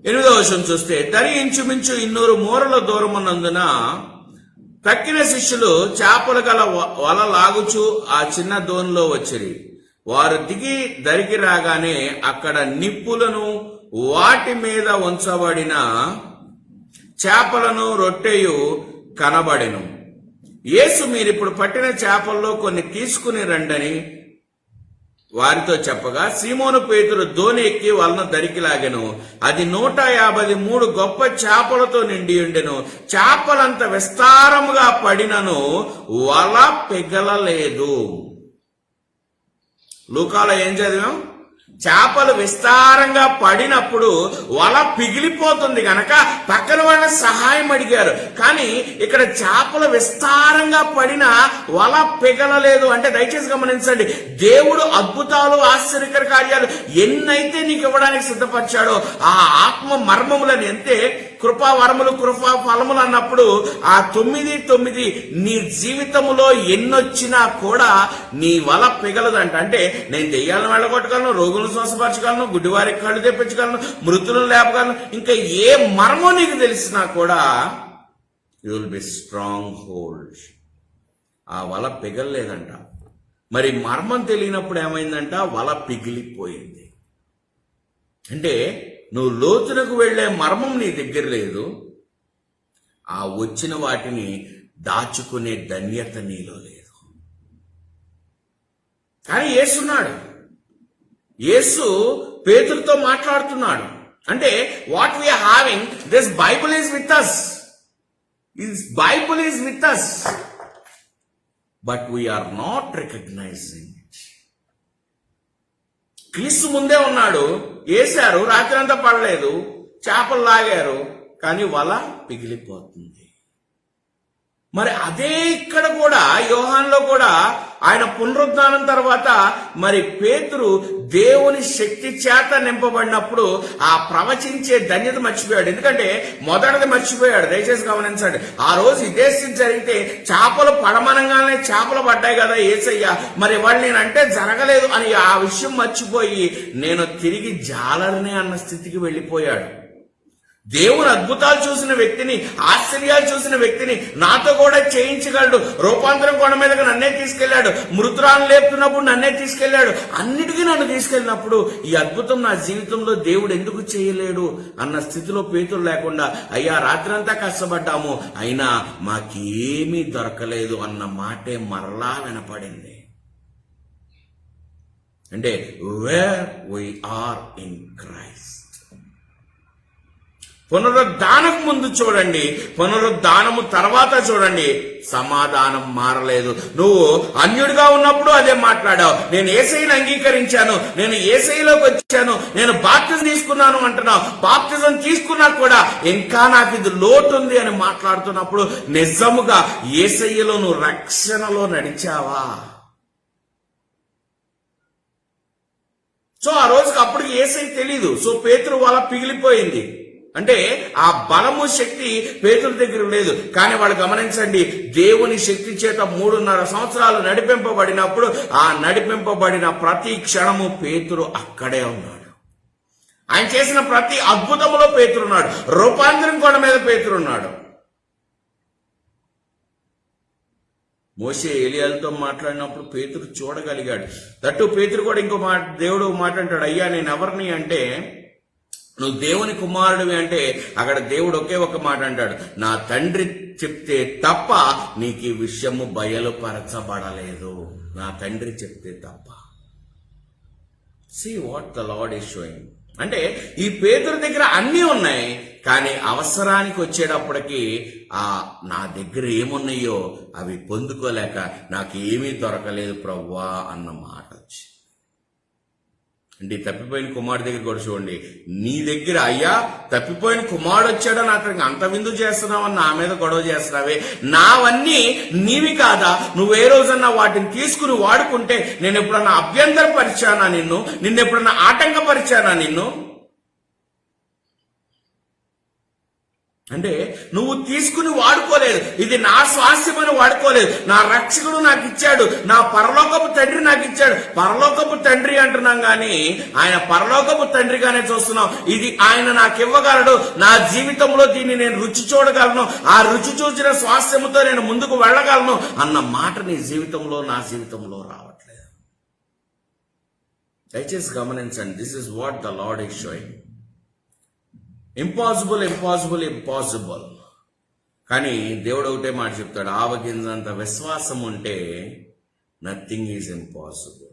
8వ వచనం చూస్తే, తరి ఇంచుమించు 200 మూరల దూరమున్నందున తక్కిన శిష్యులు చేపలు గల వల లాగుచు ఆ చిన్న దోనిలో వచ్చిరి. వారు దిగి దరికి రాగానే అక్కడ నిప్పులను వాటి మీద ఉంచబడిన చేపలను రొట్టెయు కనబడెను. యేసు, మీరిప్పుడు పట్టిన చేపల్లో కొన్ని తీసుకుని రండని వారితో చెప్పగా, సీమోను పేతురు దోణి ఎక్కి వలను దరికి లాగెను. అది 153 గొప్ప చేపలతో నిండి ఉండెను. చేపలంత విస్తారముగా పడినను వల పిగలలేదు. లూకాలో ఏం చదివాం? చేపలు విస్తారంగా పడినప్పుడు వల పిగిలిపోతుంది గనక పక్కన వాళ్ళ సహాయం అడిగారు. కానీ ఇక్కడ చేపలు విస్తారంగా పడిన వల పిగలలేదు. అంటే దయచేసి గమనించండి, దేవుడు అద్భుతాలు ఆశ్చర్యకర కార్యాలు ఎన్నైతే నీకు ఇవ్వడానికి సిద్ధపరిచాడో ఆ ఆత్మ మర్మములని, ఎంతే కృపా వరములు కృపా ఫలములు అన్నప్పుడు ఆ 9 నీ జీవితములో ఎన్నొచ్చినా కూడా నీ వల పిగలదంట. అంటే నేను దెయ్యాలను వెళ్ళగొట్టగలను, రోగులను స్వస్థపరచగలను, గుడ్డివారికి కళ్ళు తెప్పించగలను, మృతులను లేపగలను, ఇంకా ఏ మర్మం నీకు తెలిసినా కూడా you will be strong hold. ఆ వల పిగలలేదంట. మరి మర్మం తెలియనప్పుడు ఏమైందంట? వల పిగిలిపోయింది. అంటే నువ్వు లోతునకు వెళ్లే మర్మం నీ దగ్గర లేదు, ఆ వచ్చిన వాటిని దాచుకునే ధన్యత నీలో లేదు. కానీ యేసున్నాడు. యేసు పేతురుతో మాట్లాడుతున్నాడు. అంటే what we are having, this Bible is with us. This Bible is with us, but we are not recognizing it. Kristu ముందే ఉన్నాడు, వేశారు, రాత్రంతా పడలేదు, చేపలు లాగారు, కానీ వల పిగిలిపోతుంది. మరి అదే ఇక్కడ కూడా యోహానులో కూడా ఆయన పునరుద్ధానం తర్వాత మరి పేతురు దేవుని శక్తి చేత నింపబడినప్పుడు ఆ ప్రవచించే ధన్యత మర్చిపోయాడు. ఎందుకంటే మొదటిది మర్చిపోయాడు. దయచేసి గమనించండి, ఆ రోజు ఇదే స్థితి జరిగితే చేపలు పడమనంగానే చేపలు పడ్డాయి కదా యేసయ్య, మరి వాళ్ళు నేనంటే జరగలేదు అని ఆ విషయం మర్చిపోయి నేను తిరిగి జాలరనే అన్న స్థితికి వెళ్ళిపోయాడు. దేవుని అద్భుతాలు చూసిన వ్యక్తిని, ఆశ్చర్యాలు చూసిన వ్యక్తిని నాతో కూడా చేయించగలడు. రూపాంతరం కొండ మీదకి నన్నే తీసుకెళ్లాడు, మృతురాలను లేపుతున్నప్పుడు నన్నే తీసుకెళ్లాడు, అన్నిటికీ నన్ను తీసుకెళ్ళినప్పుడు ఈ అద్భుతం నా జీవితంలో దేవుడు ఎందుకు చేయలేడు అన్న స్థితిలో పేతురు లేకుండా, అయ్యా రాత్రంతా కష్టపడ్డాము అయినా మాకేమీ దొరకలేదు అన్న మాటే మరలా వినపడింది. అంటే where we are in Christ. పునరుద్ధానకు ముందు చూడండి, పునరుద్ధానము తర్వాత చూడండి, సమాధానం మారలేదు. నువ్వు అన్యుడిగా ఉన్నప్పుడు అదే మాట్లాడావు, నేను యేసయ్యను అంగీకరించాను, నేను యేసయ్యలోకి వచ్చాను, నేను బాప్తిజం తీసుకున్నాను అంటున్నావు. బాప్తిజం తీసుకున్నా కూడా ఇంకా నాకు ఇది లోటు ఉంది అని మాట్లాడుతున్నప్పుడు నిజముగా యేసయ్యలో నువ్వు రక్షణలో నడిచావా? సో ఆ రోజుకి అప్పటికి యేసయ్య తెలీదు. సో పేతురు వాళ్ళ పిగిలిపోయింది. అంటే ఆ బలము శక్తి పేతురు దగ్గర లేదు. కానీ వాళ్ళు గమనించండి, దేవుని శక్తి చేత 3.5 సంవత్సరాలు నడిపింపబడినప్పుడు ఆ నడిపింపబడిన ప్రతి క్షణము పేతురు అక్కడే ఉన్నాడు. ఆయన చేసిన ప్రతి అద్భుతములో పేతురున్నాడు. రూపాంతరం కొండ మీద పేతురున్నాడు. మోషే ఏలియాలతో మాట్లాడినప్పుడు పేతురు చూడగలిగాడు. దట్టు పేతురు కూడా ఇంకో మాట, దేవుడు మాట అంటాడు, అయ్యా నేను ఎవరిని అంటే నువ్వు దేవుని కుమారుడివి అంటే అక్కడ దేవుడు ఒకే ఒక మాట అంటాడు, నా తండ్రి చెప్తే తప్ప నీకు ఈ విషయము బయలుపరచబడలేదు. నా తండ్రి చెప్తే తప్ప. See what the Lord is showing. అంటే ఈ పేతురు దగ్గర అన్నీ ఉన్నాయి, కానీ అవసరానికి వచ్చేటప్పటికి నా దగ్గర ఏమున్నాయో అవి పొందుకోలేక నాకు ఏమీ దొరకలేదు ప్రభువా అన్న మాట వచ్చి. అంటే తప్పిపోయిన కుమారుడు దగ్గర కూడా చూడండి, నీ దగ్గర అయ్యా తప్పిపోయిన కుమారుడు వచ్చాడని అతనికి అంత విందు చేస్తున్నావని నా మీద గొడవ చేస్తున్నావే, నావన్నీ నీవి కాదా? నువ్వు ఏ రోజన్నా వాటిని తీసుకుని వాడుకుంటే నేను ఎప్పుడన్నా అభ్యంతరపరిచానా నిన్ను ఎప్పుడన్నా ఆటంకపరిచానా నిన్ను? అంటే నువ్వు తీసుకుని వాడుకోలేదు, ఇది నా స్వాస్థ్యమని వాడుకోలేదు. నా రక్షకుడు నాకు ఇచ్చాడు, నా పరలోకపు తండ్రి నాకు ఇచ్చాడు. పరలోకపు తండ్రి అంటున్నాం గాని ఆయన పరలోకపు తండ్రిగానే చూస్తున్నాం. ఇది ఆయన నాకు ఇవ్వగలడు, నా జీవితంలో దీన్ని నేను రుచి చూడగలను, ఆ రుచి చూసిన స్వాస్థ్యముతో నేను ముందుకు వెళ్ళగలను అన్న మాట నీ జీవితంలో నా జీవితంలో రావట్లేదు. దయచేసి గమనించండి, this is what the lord is showing. Impossible impossible impossible. కానీ దేవుడు ఒకటే మాట చెప్తాడు, ఆవగింజంత విశ్వాసం ఉంటే నథింగ్ ఈజ్ ఇంపాసిబుల్.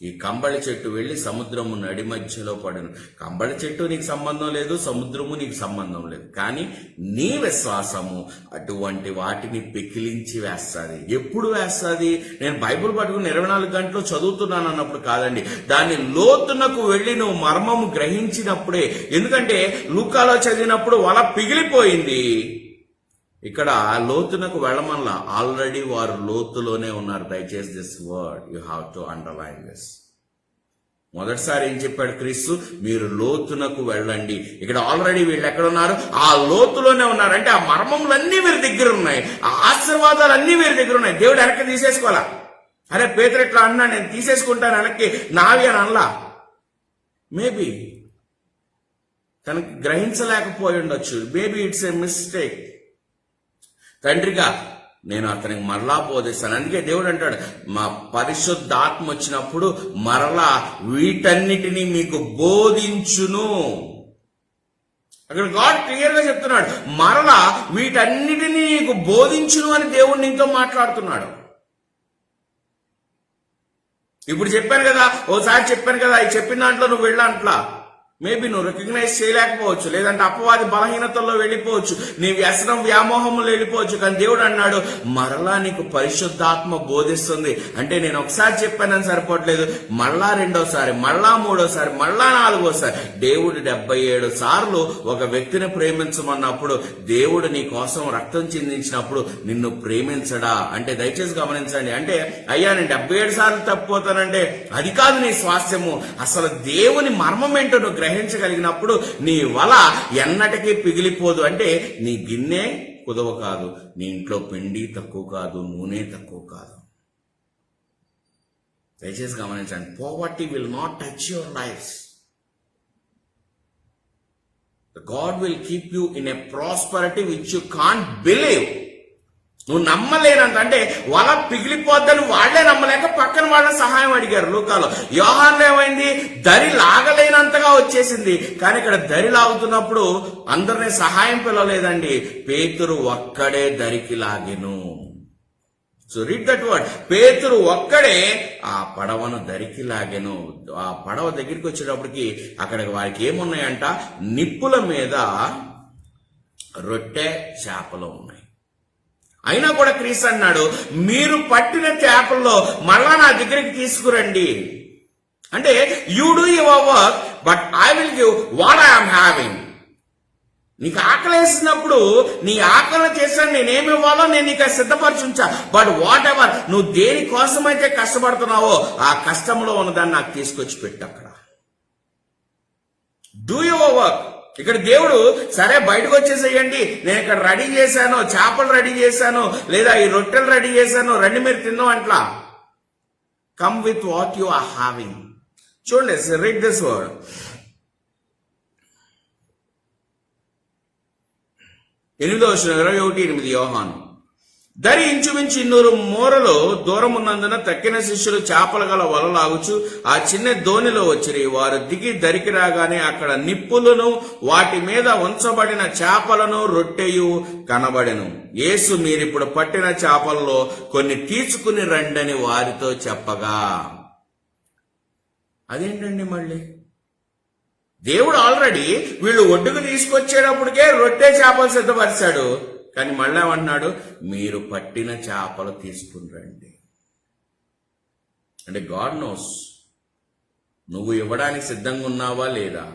ఈ కంబళి చెట్టు వెళ్లి సముద్రము నడి మధ్యలో పడను. కంబళి చెట్టు నీకు సంబంధం లేదు, సముద్రము నీకు సంబంధం లేదు, కానీ నీ విశ్వాసము అటువంటి వాటిని పెకిలించి వేస్తుంది. ఎప్పుడు వేస్తుంది? నేను బైబిల్ పట్టుకుని 24 గంటలు చదువుతున్నాను అన్నప్పుడు కాదండి, దాని లోతునకు వెళ్లి నువ్వు మర్మము గ్రహించినప్పుడే. ఎందుకంటే లూకాలో చదివినప్పుడు వల పిగిలిపోయింది, ఇక్కడ లోతునకు వెళ్ళమల్లా. ఆల్రెడీ వారు లోతులోనే ఉన్నారు. దయచేసి this word you have to underline this. మొదటిసారి ఏం చెప్పాడు క్రీస్తు? మీరు లోతునకు వెళ్ళండి. ఇక్కడ ఆల్రెడీ వీళ్ళు ఎక్కడున్నారు? ఆ లోతులోనే ఉన్నారు. అంటే ఆ మర్మములన్నీ వీరి దగ్గర ఉన్నాయి, ఆ ఆశీర్వాదాలన్నీ వీరి దగ్గర ఉన్నాయి. దేవుడు వెనక్కి తీసేసుకోవాలా? అరే పేతురు ఎట్లా అన్నా, నేను తీసేసుకుంటాను వెనక్కి, నావి అని అనలా. మేబీ తనకి గ్రహించలేకపోయి ఉండొచ్చు. Maybe it's a mistake. తండ్రిగా నేను అతనికి మరలా బోధిస్తాను. అందుకే దేవుడు అంటాడు, మా పరిశుద్ధాత్మ వచ్చినప్పుడు మరలా వీటన్నిటినీ మీకు బోధించును. అక్కడ గాడ్ క్లియర్ గా చెప్తున్నాడు, మరలా వీటన్నిటినీ నీకు బోధించును అని దేవుడు నీతో మాట్లాడుతున్నాడు. ఇప్పుడు చెప్పాను కదా, ఓసారి చెప్పాను కదా, ఈ చెప్పిన దాంట్లో నువ్వు వెళ్ళాంట్లా. మేబీ నువ్వు రికగ్నైజ్ చేయలేకపోవచ్చు, లేదంటే అపవాది బలహీనతల్లో వెళ్ళిపోవచ్చు, నీ వ్యసనం వ్యామోహంలో వెళ్ళిపోవచ్చు. కానీ దేవుడు అన్నాడు, మరలా నీకు పరిశుద్ధాత్మ బోధిస్తుంది. అంటే నేను ఒకసారి చెప్పానని సరిపోవట్లేదు, మళ్ళా రెండోసారి, మళ్ళా మూడోసారి, మళ్ళా నాలుగోసారి. దేవుడు 77 సార్లు ఒక వ్యక్తిని ప్రేమించమన్నప్పుడు, దేవుడు నీ కోసం రక్తం చిందించినప్పుడు నిన్ను ప్రేమించడా? అంటే దయచేసి గమనించండి. అంటే అయ్యా నేను 77 సార్లు తప్పిపోతానంటే అది కాదు నీ స్వాస్థ్యము. అసలు దేవుని మర్మం ఏంటో నువ్వు గ్రహించగలిగినప్పుడు నీ వల ఎన్నటికీ పిగిలిపోదు. అంటే నీ గిన్నె కుదవ కాదు, నీ ఇంట్లో పిండి తక్కువ కాదు, నూనె తక్కువ కాదు. దయచేసి గమనించండి, poverty will not touch your life. God will keep you in a prosperity which you can't believe. నువ్వు నమ్మలేనంత, అంటే వల పిగిలిపోద్దని వాళ్లే నమ్మలేక పక్కన వాళ్ళ సహాయం అడిగారు. లూకాలో యోహాన్లో ఏమైంది, దరి లాగలేనంతగా వచ్చేసింది. కానీ ఇక్కడ దరి లాగుతున్నప్పుడు అందరినీ సహాయం పిలవలేదండి, పేతురు ఒక్కడే దరికి లాగెను. సో రీడ్ దట్ వర్డ్, పేతురు ఒక్కడే ఆ పడవను దరికి లాగెను. ఆ పడవ దగ్గరికి వచ్చేటప్పటికి అక్కడ వారికి ఏమున్నాయంట, నిప్పుల మీద రొట్టె చేపలు ఉన్నాయి. అయినా కూడా క్రీస్తు అన్నాడు, మీరు పట్టిన చేపల్లో మళ్ళా నా దగ్గరికి తీసుకురండి. అంటే you do your work but I will give what I'm having. నీకు ఆకలి వేసినప్పుడు నీ ఆకలి చేసాను, నేనేమి ఇవ్వాలో నేను నీకు సిద్ధపరచుంచా. బట్ వాట్ ఎవర్ నువ్వు దేనికోసమైతే కష్టపడుతున్నావో ఆ కష్టంలో ఉన్నదాన్ని నాకు తీసుకొచ్చి పెట్టు. అక్కడ డూ యువర్ వర్క్. ఇక్కడ దేవుడు సరే బయటకు వచ్చేసేయండి, నేను ఇక్కడ రెడీ చేశాను, చేపలు రెడీ చేశాను, లేదా ఈ రొట్టెలు రెడీ చేశాను, రండి మీరు తిన్నాం అంట్లా. Come with what you are having. చూడండి, రీడ్ దిస్ వర్డ్. 8:21 యోహాను. దరి ఇంచుమించు 200 మూరలు దూరం ఉన్నందున తక్కిన శిష్యులు చేపలు గల వలలాగుచు ఆ చిన్న దోణిలో వచ్చిరి. వారు దిగి దరికి రాగానే అక్కడ నిప్పులను వాటి మీద ఉంచబడిన చేపలను రొట్టెయు కనబడెను. యేసు, మీరిప్పుడు పట్టిన చేపల్లో కొన్ని తీసుకుని రండని వారితో చెప్పగా. అదేంటండి మళ్ళీ, దేవుడు ఆల్రెడీ వీళ్ళు ఒడ్డుకు తీసుకొచ్చేటప్పటికే రొట్టె చేపలు సిద్ధపరిచాడు. కానీ మళ్ళీ ఏమన్నాడు, మీరు పట్టిన చేపలు తీసుకుని రండి. అంటే గాడ్ నోస్ నువ్వు ఇవ్వడానికి సిద్ధంగా ఉన్నావా లేదా.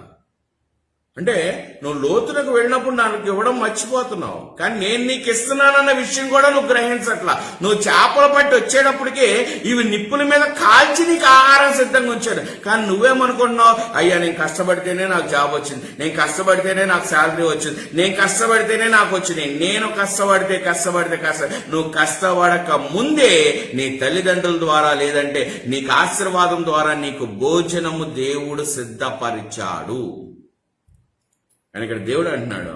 అంటే నువ్వు లోతులకు వెళ్ళినప్పుడు నాకు ఇవ్వడం మర్చిపోతున్నావు, కానీ నేను నీకు ఇస్తున్నానన్న విషయం కూడా నువ్వు గ్రహించట్లా. నువ్వు చేపలు పట్టి వచ్చేటప్పటికే ఇవి నిప్పుల మీద కాల్చి నీకు ఆహారం సిద్ధంగా ఉంచాడు. కానీ నువ్వేమనుకుంటున్నావు, అయ్యా నేను కష్టపడితేనే నాకు జాబ్ వచ్చింది, నేను కష్టపడితేనే నాకు శాలరీ వచ్చింది, నేను కష్టపడితేనే నాకు వచ్చింది, నేను కష్టపడితే నువ్వు కష్టపడక ముందే నీ తల్లిదండ్రుల ద్వారా లేదంటే నీకు ఆశీర్వాదం ద్వారా నీకు భోజనము దేవుడు సిద్ధపరిచాడు. అని ఇక్కడ దేవుడు అంటున్నాడు,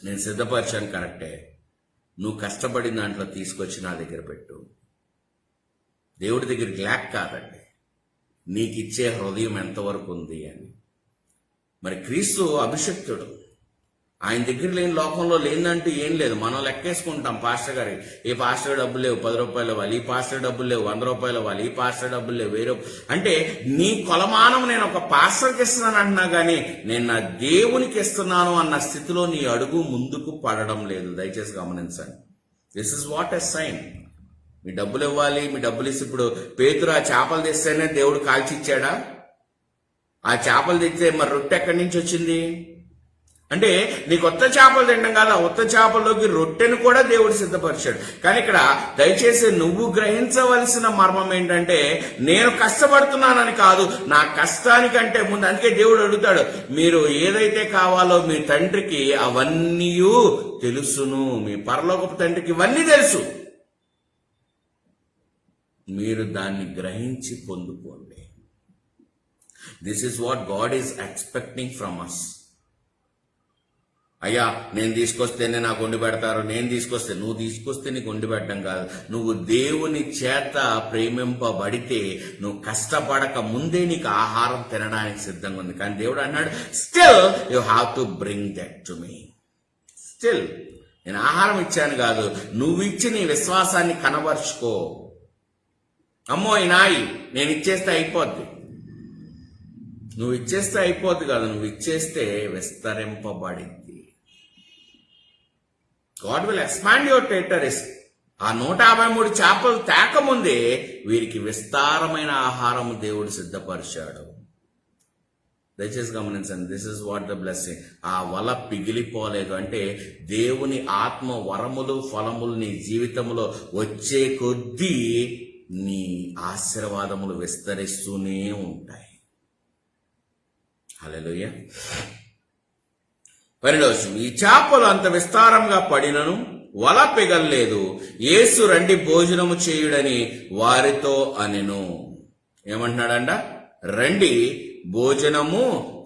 నేను సిద్ధపరిచాను కరెక్టే, నువ్వు కష్టపడిన దాంట్లో తీసుకొచ్చి నా దగ్గర పెట్టు. దేవుడి దగ్గరికి లేక కాదండి, నీకు ఇచ్చే హృదయం ఎంతవరకు ఉంది అని. మరి క్రీస్తు అభిషక్తుడు, ఆయన దగ్గర లేని లోకంలో లేదంటూ ఏం లేదు. మనం లెక్కేసుకుంటాం, పాస్టర్ గారి ఏ పాస్టర్ డబ్బులు లేవు, 10 రూపాయలు ఇవ్వాలి, ఈ పాస్టర్ డబ్బులు లేవు, 100 రూపాయలు ఇవ్వాలి, ఈ పాస్టర్ డబ్బులు లేవు, 1000 అంటే నీ కొలమానం నేను ఒక పాస్టర్కి ఇస్తున్నాను అంటున్నా కానీ నేను నా దేవునికి ఇస్తున్నాను అన్న స్థితిలో నీ అడుగు ముందుకు పడడం లేదు. దయచేసి గమనించండి. This is what a sign. మీ డబ్బులు ఇవ్వాలి, మీ డబ్బులు ఇస్తే, ఇప్పుడు పేతురు ఆ చేపలు తెస్తేనే దేవుడు కాల్చిచ్చాడా? ఆ చేపలు తెస్తే మరి రొట్టె ఎక్కడి నుంచి వచ్చింది? అంటే నీ కొత్త చేపలు తినడం కాదు, ఆ కొత్త చేపల్లోకి రొట్టెను కూడా దేవుడు సిద్ధపరిచాడు. కానీ ఇక్కడ దయచేసి నువ్వు గ్రహించవలసిన మర్మం ఏంటంటే, నేను కష్టపడుతున్నానని కాదు, నా కష్టానికంటే ముందు. అందుకే దేవుడు అడుగుతాడు, మీరు ఏదైతే కావాలో మీ తండ్రికి అవన్నీ తెలుసును, మీ పరలోకపు తండ్రికి ఇవన్నీ తెలుసు, మీరు దాన్ని గ్రహించి పొందుకోండి. This is what god is expecting from us. అయ్యా నేను తీసుకొస్తేనే నాకు వండి పెడతారు, నేను తీసుకొస్తే, నువ్వు తీసుకొస్తే నీకు వండి పెట్టడం కాదు, నువ్వు దేవుని చేత ప్రేమింపబడితే నువ్వు కష్టపడక ముందే నీకు ఆహారం తినడానికి సిద్ధంగా ఉంది. కానీ దేవుడు అన్నాడు, still you have to bring that to me. Still నేను ఆహారం ఇచ్చాను కాదు, నువ్వు ఇచ్చి నీ విశ్వాసాన్ని కనబరుచుకో. అమ్మో ఈ నాయి నేను ఇచ్చేస్తే అయిపోద్ది, నువ్వు ఇచ్చేస్తే అయిపోద్ది కాదు, నువ్వు ఇచ్చేస్తే విస్తరింపబడింది. God will expand your territories. ఆ 153 చేపలు తేకముందే వీరికి విస్తారమైన ఆహారము దేవుడు సిద్ధపరిచాడు. దయచేసి గమనించండి, this is what the blessing. ఆ వల పిగిలిపోలేదు అంటే దేవుని ఆత్మ వరములు ఫలములు నీ జీవితంలో వచ్చే కొద్దీ నీ ఆశీర్వాదములు విస్తరిస్తూనే ఉంటాయి. హల్లెలూయా. 12 ఈ చేపలు అంత విస్తారంగా పడినను వల పిగల్లేదు. యేసు రండి భోజనము చేయుడని వారితో అనెను. ఏమంటున్నాడంట? రండి భోజనము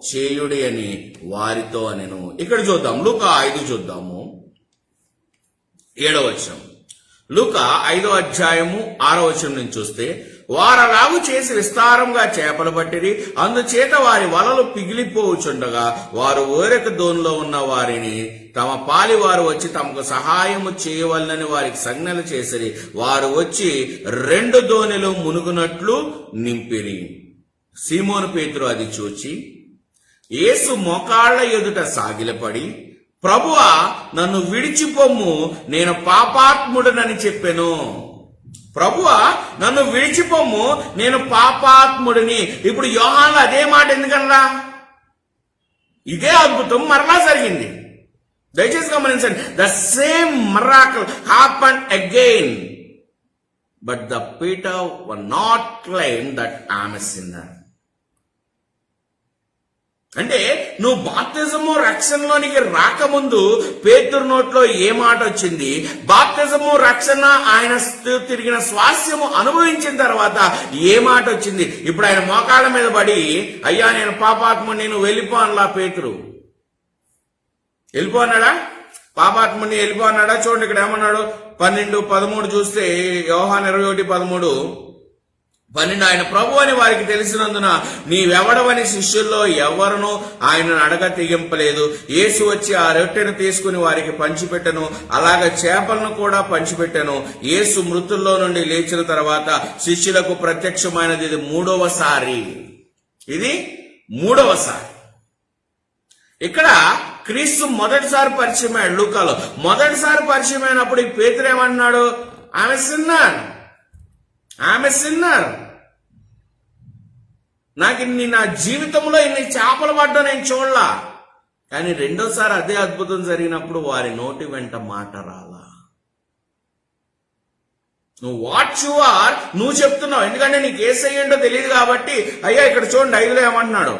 చేయుడి అని వారితో అనెను. ఇక్కడ చూద్దాం, లూకా 5 చూద్దాము, 7వ వచనం. లూకా 5వ అధ్యాయము 6వ వచనం నుంచి చూస్తే, వారలాగు చేసి విస్తారంగా చేపలు పట్టిరి, అందుచేత వారి వలలు పిగిలిపోవుచుండగా వారు వేరొక దోణిలో ఉన్న వారిని తమ పాలి వారు వచ్చి తమకు సహాయము చేయవలనని వారికి సంజ్ఞలు చేసిరి. వారు వచ్చి 2 దోణిలు మునుగునట్లు నింపిరి. సీమోను పేతురు అది చూచి యేసు మోకాళ్ల ఎదుట సాగిలపడి, ప్రభువా, నన్ను విడిచిపొమ్ము, నేను పాపాత్ముడనని చెప్పెను. ప్రభువా, నన్ను విడిచిపొమ్ము, నేను పాపాత్ముడిని. ఇప్పుడు యోహాను అదే మాట ఎందుకన్నా? ఇదే అద్భుతం మరలా జరిగింది. దయచేసి గమనించండి. The same miracle happened again, but the Peter were not claim that I am a sinner. అంటే నువ్వు బాప్తిజము రక్షణలోనికి రాకముందు పేతురు నోట్లో ఏ మాట వచ్చింది, బాప్తిజము రక్షణ ఆయన తిరిగిన స్వాస్యము అనుభవించిన తర్వాత ఏ మాట వచ్చింది? ఇప్పుడు ఆయన మోకాళ్ళ మీద పడి, అయ్యా నేను పాపాత్ముడిని, నేను వెళ్ళిపో అనలా పేతురు. వెళ్ళిపో అన్నాడా? పాపాత్ముడిని వెళ్ళిపో అన్నాడా? చూడండి ఇక్కడ ఏమన్నాడు, 12:13 చూస్తే, యోహాను 21:13, ఆయన ప్రభు అని వారికి తెలిసినందున నీవెవడవని శిష్యుల్లో ఎవరునూ ఆయనను అడగ తెగింపలేదు. యేసు వచ్చి ఆ రొట్టెను తీసుకుని వారికి పంచిపెట్టెను, అలాగ చేపలను కూడా పంచిపెట్టెను. యేసు మృతుల్లో నుండి లేచిన తర్వాత శిష్యులకు ప్రత్యక్షమైనది ఇది 3వసారి. ఇది 3వసారి. ఇక్కడ క్రీస్తు మొదటిసారి పరిచయమయ్యాడు లూకాలో. మొదటిసారి పరిచయమైనప్పుడు ఈ పేతురు ఏమన్నాడు? ఆమె సిన్నర్. నాకు నా జీవితంలో ఇన్ని చేపలు పడ్డా నేను చూడలా. కానీ రెండోసారి అదే అద్భుతం జరిగినప్పుడు వారి నోటి వెంట మాట రాలా. నువ్వు వాట్ యు ఆర్ నువ్వు చెప్తున్నావు, ఎందుకంటే నీకు ఏసయ్యేంటో తెలియదు కాబట్టి. అయ్యా ఇక్కడ చూడండి 5లో ఏమంటున్నాడు,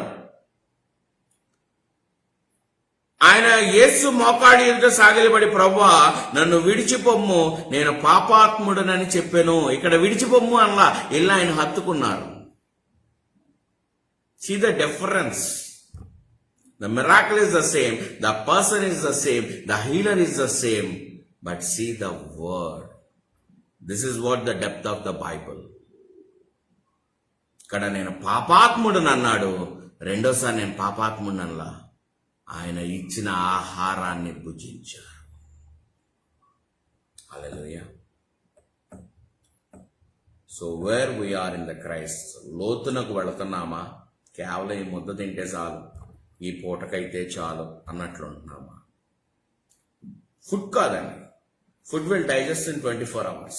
ఆయన యేసు మోకాడి ఎదుట సాగిలబడి, ప్రభువా, నన్ను విడిచిపొమ్ము, నేను పాపాత్ముడనని చెప్పాను. ఇక్కడ విడిచిపొమ్ము అనలా, ఇలా ఆయన హత్తుకున్నారు. See the difference. The miracle is the same, the person is the same, the healer is the same, but see the word. This is what the depth of the Bible. ఇక్కడ నేను పాపాత్ముడని అన్నాడు, రెండోసారి నేను పాపాత్ముడని అనలా, ఆయన ఇచ్చిన ఆహారాన్ని భుజించారు. Hallelujah. So where we are in the Christ, లోతునకు వెళుతున్నామా? కేవలం ఈ ముద్ద తింటే చాలు, ఈ పూటకైతే చాలు అన్నట్లు ఉంటున్నామా? ఫుడ్ కాదండి. Food will digest in 24 hours.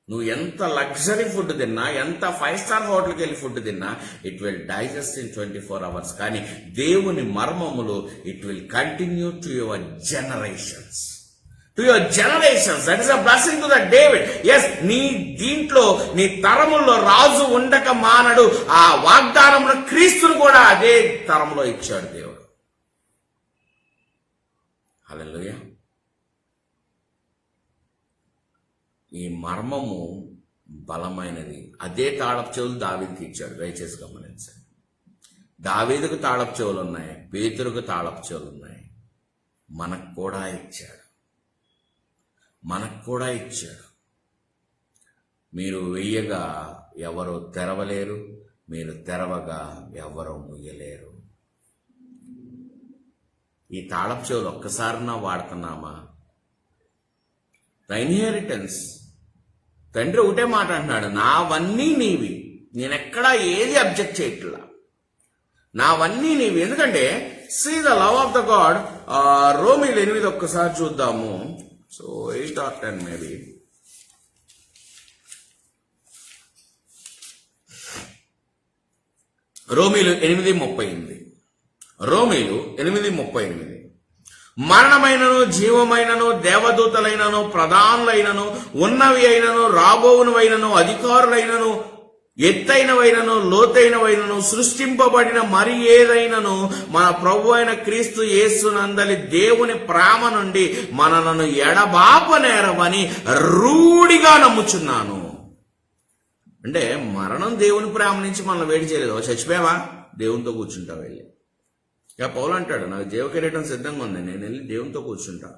నువ్వు ఎంత లగ్జరీ ఫుడ్ తిన్నా, ఎంత 5 స్టార్ హోటల్కి వెళ్ళి ఫుడ్ తిన్నా, it will digest in 24 hours. కానీ దేవుని మర్మములు it will continue to your generations. That is a blessing to the David. Yes, నీ దీంట్లో నీ తరముల్లో రాజు ఉండక మానడు. ఆ వాగ్దానంలో క్రీస్తును కూడా అదే తరంలో ఇచ్చాడు దేవుడు. హల్లెలూయా. ఈ మర్మము బలమైనది. అదే తాళపు చెవులు దావీదుకి ఇచ్చాడు. దయచేసి గమనించండి. దావీదుకు తాళపు చెవులు ఉన్నాయి, పేతురుకు తాళపు చెవులు ఉన్నాయి. మనకు కూడా ఇచ్చాడు. మీరు వెయ్యగా ఎవరు తెరవలేరు, మీరు తెరవగా ఎవరు ముయ్యలేరు. ఈ తాళపు చెవులు ఒక్కసారినా వాడుతున్నామా? The inheritance. తండ్రి ఒకటే మాట అంటున్నాడు, నావన్నీ నీవి, నేనెక్కడా ఏది అబ్జెక్ట్ చేయట్లా, నావన్నీ నీవి. ఎందుకంటే see the love of the god. రోమీలు 8 ఒక్కసారి చూద్దాము. So 8 or 10 maybe. రోమీలు 8:38. రోమీలు 8:38. మరణమైనను జీవమైనను దేవదూతలైనను ప్రధానులైనను ఉన్నవి అయినను రాబోవునవైనను అధికారులైనను ఎత్తైనవైనను లోతైనవైనను సృష్టింపబడిన మరి ఏదైనను మన ప్రభు అయిన క్రీస్తు యేసునందలి దేవుని ప్రేమ నుండి మనలను ఎడబాపనేరవని రూఢిగా నమ్ముచున్నాను. అంటే మరణం దేవుని ప్రేమ నుంచి మనం వేడి చేయలేదు. చచ్చిపోయావా, దేవునితో కూర్చుంటా వెళ్ళి. ఇక పౌలు అంటాడు, నాకు జీవ కిరీటం సిద్ధంగా ఉంది, నేను వెళ్ళి దేవునితో కూర్చుంటా.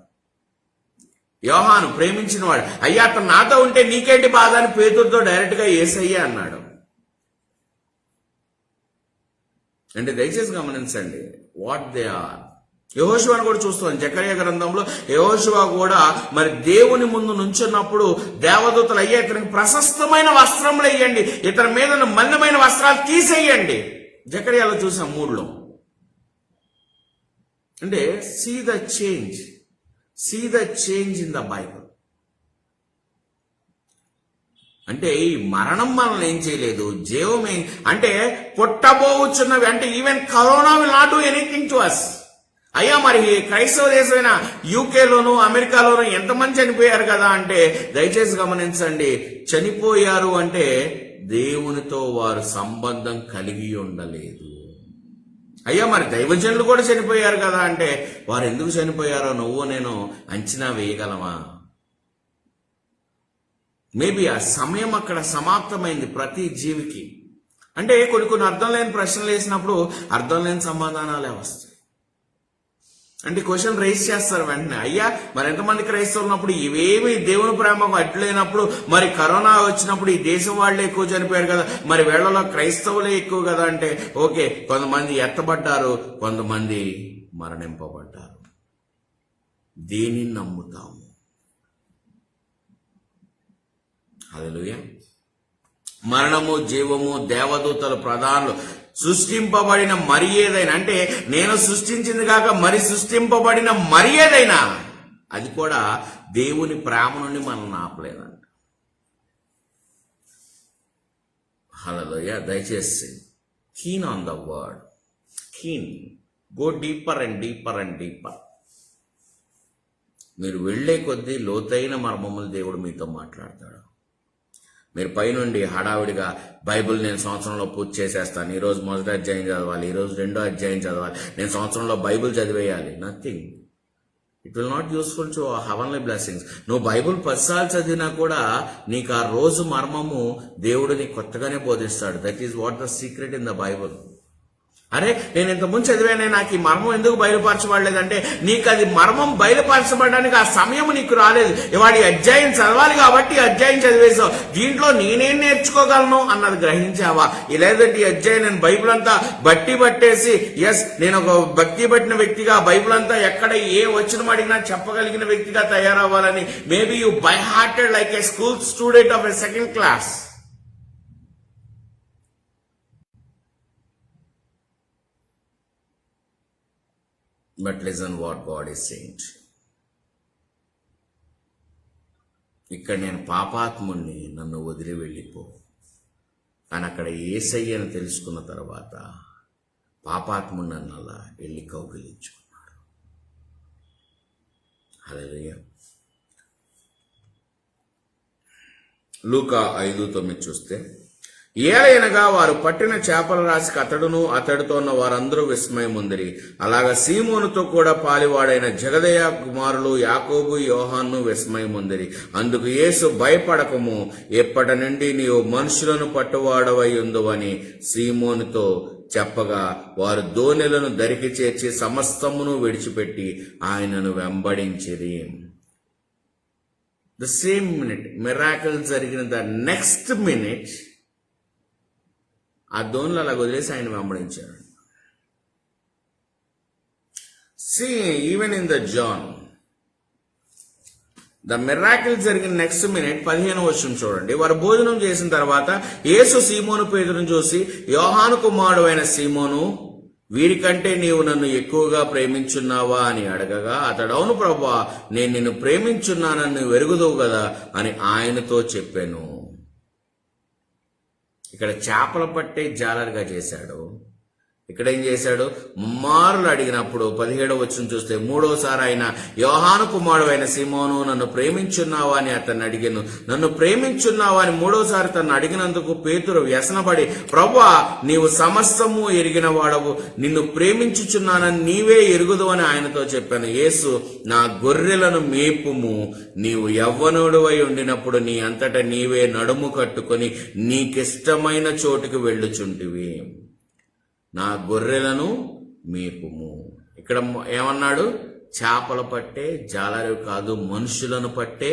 యోహాను ప్రేమించిన వాడు, అయ్యా అతను నాతో ఉంటే నీకేంటి బాధ అని పేతురుతో డైరెక్ట్గా యేసయ్యా అన్నాడు. అంటే దయచేసి గమనించండి వాట్ దే ఆర్. యెహోషువను కూడా చూస్తాం జకర్యా గ్రంథంలో. యెహోషువ కూడా మరి దేవుని ముందు నుంచున్నప్పుడు దేవదూతలు, అయ్యా ఇతనికి ప్రశస్తమైన వస్త్రములు వేయండి, ఇతని మీద మలినమైన వస్త్రాలు తీసేయండి. జకర్యాలో చూసాం 3లో. అంటే see the change in the Bible. అంటే ఈ మరణం మనల్ని ఏం చేయలేదు, జీవమే. అంటే పుట్టబోచున్నవి, అంటే even corona will not do anything to us. అయ్యా మరి క్రైస్తవ దేశమైన యూకేలోను అమెరికాలోను ఎంతమంది చనిపోయారు కదా అంటే దయచేసి గమనించండి, చనిపోయారు అంటే దేవునితో వారు సంబంధం కలిగి ఉండలేదు. అయ్యా మరి దైవజనులు కూడా చనిపోయారు కదా అంటే వారు ఎందుకు చనిపోయారో నువ్వు నేను అంచనా వేయగలమా? మేబీ ఆ సమయం అక్కడ సమాప్తమైంది ప్రతి జీవికి. అంటే కొన్ని అర్థం లేని ప్రశ్నలు వేసినప్పుడు అర్థం లేని సమాధానాలే వస్తాయి. అంటే క్వశ్చన్ రైజ్ చేస్తారు వెంటనే, అయ్యా మరి ఎంతమంది క్రైస్తవులు ఉన్నప్పుడు ఇవేమి దేవుని ప్రేమకు అడ్డులేనప్పుడు, మరి కరోనా వచ్చినప్పుడు ఈ దేశం వాళ్ళే ఎక్కువ చనిపోయారు కదా, మరి వీళ్ళలో క్రైస్తవులే ఎక్కువ కదా అంటే ఓకే, కొంతమంది ఎత్తబడ్డారు, కొంతమంది మరణింపబడ్డారు. దేనిని నమ్ముతాము? హల్లెలూయా. మరణము, జీవము, దేవదూతలు, ప్రధానులు, సృష్టింపబడిన మరి ఏదైనా, అంటే నేను సృష్టించింది కాక మరి సృష్టింపబడిన మరి ఏదైనా, అది కూడా దేవుని ప్రేమ నుండి మనల్ని ఆపలేదంట. హల్లెలూయా. దయచేసి keen on the word, keen, go deeper and deeper and deeper. మీరు వెళ్లే కొద్దీ లోతైన మర్మములు దేవుడు మీతో మాట్లాడతాడు. మీరు పైనుండి హడావిడిగా బైబిల్ నేను సంవత్సరంలో పూర్తి చేసేస్తాను, ఈరోజు మొదటి అధ్యాయం చదవాలి, ఈరోజు 2వ అధ్యాయం చదవాలి, నేను సంవత్సరంలో బైబిల్ చదివేయాలి. Nothing. It will not useful to heavenly blessings. నువ్వు బైబిల్ 10 సార్లు చదివినా కూడా నీకు ఆ రోజు మర్మము దేవుడు నీకు కొత్తగానే బోధిస్తాడు. That is what the secret in the Bible. అరే నేను ఇంత ముందు చదివానే, నాకు ఈ మర్మం ఎందుకు బయలుపరచబడలేదంటే నీకు అది మర్మం బయలుపరచబడడానికి ఆ సమయం నీకు రాలేదు. ఇవాళ ఈ అధ్యాయం చదవాలి కాబట్టి ఈ అధ్యాయం చదివేసావు, దీంట్లో నేనేం నేర్చుకోగలను అన్నది గ్రహించావా? లేదంటే ఈ అధ్యాయం నేను బైబిల్ అంతా పట్టేసి ఎస్ నేను ఒక భక్తి పట్టిన వ్యక్తిగా బైబిల్ అంతా ఎక్కడ ఏ వచ్చిన అడిగినా చెప్పగలిగిన వ్యక్తిగా తయారవ్వాలని maybe you by hearted like a school student of a second class. But listen what God is saying. ఇక్కడ నేను పాపాత్ముణ్ణి, నన్ను వదిలి వెళ్ళిపో. కానీ అక్కడ యేసయ్యను తెలుసుకున్న తర్వాత పాపాత్ముణ్ణి అలా వెళ్ళి కౌగిలించుకున్నాడు. హల్లెలూయా. లూకా 5:9 చూస్తే, ఏలయనగా వారు పట్టిన చేపల రాశికి అతడును అతడితో ఉన్న వారందరూ విస్మయముందిరి. అలాగా సీమోనుతో కూడా పాలివాడైన జగదయ కుమారులు యాకోబు, యోహాను విస్మయముందిరి. అందుకు యేసు, భయపడకము, ఎప్పటి నుండి నీవు మనుషులను పట్టువాడవై ఉందువని సీమోనుతో చెప్పగా వారు దోణెలను దరికి చేర్చి సమస్తమును విడిచిపెట్టి ఆయనను వెంబడించిరి. ద సేమ్ మినిట్ మిరాకిల్ జరిగిన ద నెక్స్ట్ మినిట్ ఆ దోణులు అలా వదిలేసి ఆయన వెంబడించారు. See, even in the John, the miracle జరిగిన నెక్స్ట్ మినిట్ 15వ వచనం చూడండి. వారు భోజనం చేసిన తర్వాత యేసు సీమోను పేతురును చూసి, యోహాను కుమారుడు అయిన సీమోను, వీరికంటే నీవు నన్ను ఎక్కువగా ప్రేమించున్నావా అని అడగగా అతడు, అవును ప్రభువా, నేను నిన్ను ప్రేమించున్నానని నువ్వు ఎరుగుదువు కదా అని ఆయనతో చెప్పాను. ఇక్కడ చేపలు పట్టే జాలరుగా చేశాడు, ఇక్కడ ఏం చేశాడు? ముమ్మారులు అడిగినప్పుడు 17వ వచనం చూస్తే, మూడోసారి ఆయన, యోహాను కుమారుడు అయిన సీమోను, నన్ను ప్రేమించున్నావా అని అతన్ని అడిగాను. నన్ను ప్రేమించున్నావా అని మూడోసారి తను అడిగినందుకు పేతురు వ్యసనపడి, ప్రభువా, నీవు సమస్తము ఎరిగిన వాడవు, నిన్ను ప్రేమించుచున్నానని నీవే ఎరుగుదు అని ఆయనతో చెప్పాను. యేసు, నా గొర్రెలను మేపుము, నీవు యవ్వనుడివై ఉండినప్పుడు నీ అంతట నీవే నడుము కట్టుకొని నీకిష్టమైన చోటుకు వెళ్ళుచుంటివి. నా గొర్రెలను మేపుము. ఇక్కడ ఏమన్నాడు? చేపలు పట్టే జాలరివి కాదు, మనుషులను పట్టే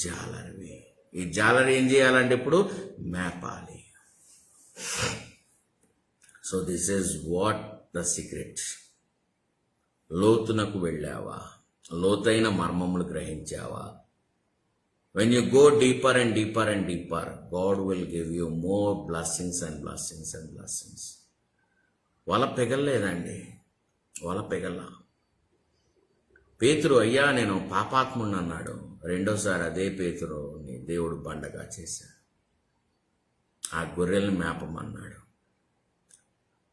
జాలరివి. ఈ జాలరి ఏం చేయాలంటే ఇప్పుడు మేపాలి. So this is what the secret. లోతునకు వెళ్ళావా? లోతైన మర్మములు గ్రహించావా? When you go deeper and deeper and deeper, God will give you more blessings and blessings and blessings. వల పెగల్లేదండి, వల పెగల. పేతురు, అయ్యా నేను పాపాత్ముడిని అన్నాడు. రెండోసారి అదే పేతురుని దేవుడు బండగా చేశాడు. ఆ గొర్రెల్ని మేపమన్నాడు.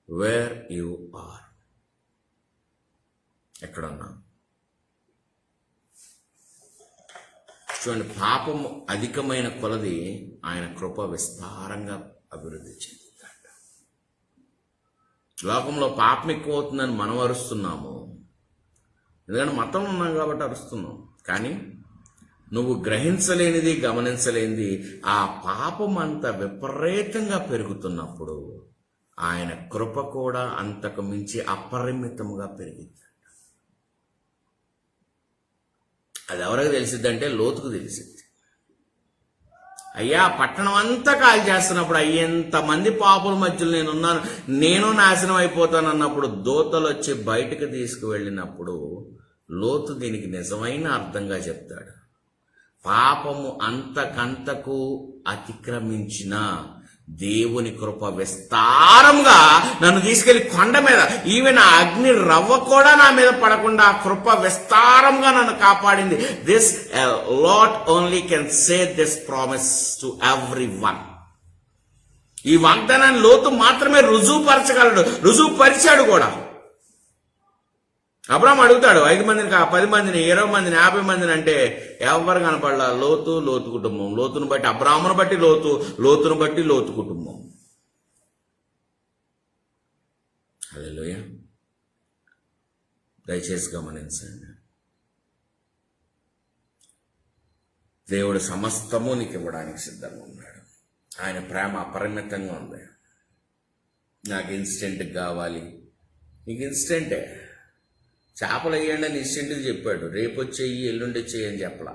వేర్ యు ఆర్, ఎక్కడున్నా? చూడండి, పాపము అధికమైన కొలది ఆయన కృప విస్తారంగా అభివృద్ధి చెందుతాడు. లోకంలో పాపం ఎక్కువ అవుతుందని మనం అరుస్తున్నాము, ఎందుకంటే మతం ఉన్నాం కాబట్టి అరుస్తున్నాం. కానీ నువ్వు గ్రహించలేనిది, గమనించలేనిది, ఆ పాపం అంత విపరీతంగా పెరుగుతున్నప్పుడు ఆయన కృప కూడా అంతకు మించి అపరిమితంగా పెరిగింది. అది ఎవరికి తెలిసిద్దంటే లోతుకు తెలిసిద్ది. అయ్యా, పట్టణం అంతా కాల్ చేస్తున్నప్పుడు, ఎంతమంది పాపుల మధ్యలో నేనున్నాను, నేను నాశనం అయిపోతాను అన్నప్పుడు దూతలు వచ్చి బయటకు తీసుకువెళ్ళినప్పుడు లోతు దీనికి నిజమైన అర్థంగా చెప్తాడు. పాపము అంతకంతకు అతిక్రమించిన దేవుని కృప విస్తారంగా నన్ను తీసుకెళ్లి కొండ మీద, ఈవెన్ ఆ అగ్ని రవ్వ కూడా నా మీద పడకుండా కృప విస్తారంగా నన్ను కాపాడింది. This lot only can say this promise to every one. ఈ వాగ్దానాన్ని లోతు మాత్రమే రుజువుపరచగలడు, రుజువుపరిచాడు కూడా. అబ్రాహాము అడుగుతాడు, 5 మందిని 10 మందిని 20 మందిని 50 మందిని అంటే ఎవరు కనపడలా. లోతు కుటుంబం. లోతును బట్టి అబ్రాహామును బట్టి లోతును బట్టి లోతు కుటుంబం. హల్లెలూయా. దయచేసి గమనించండి, దేవుడు సమస్తము నీకు ఇవ్వడానికి సిద్ధంగా ఉన్నాడు. ఆయన ప్రేమ అపరిమితంగా ఉంది. నాకు ఇన్స్టెంట్ కావాలి, నీకు ఇన్స్టెంటే. చేపలు వేయండి అని ఇన్స్టెంట్గా చెప్పాడు. రేపు వచ్చేయి, ఎల్లుండి వచ్చేయి అని చెప్పలా.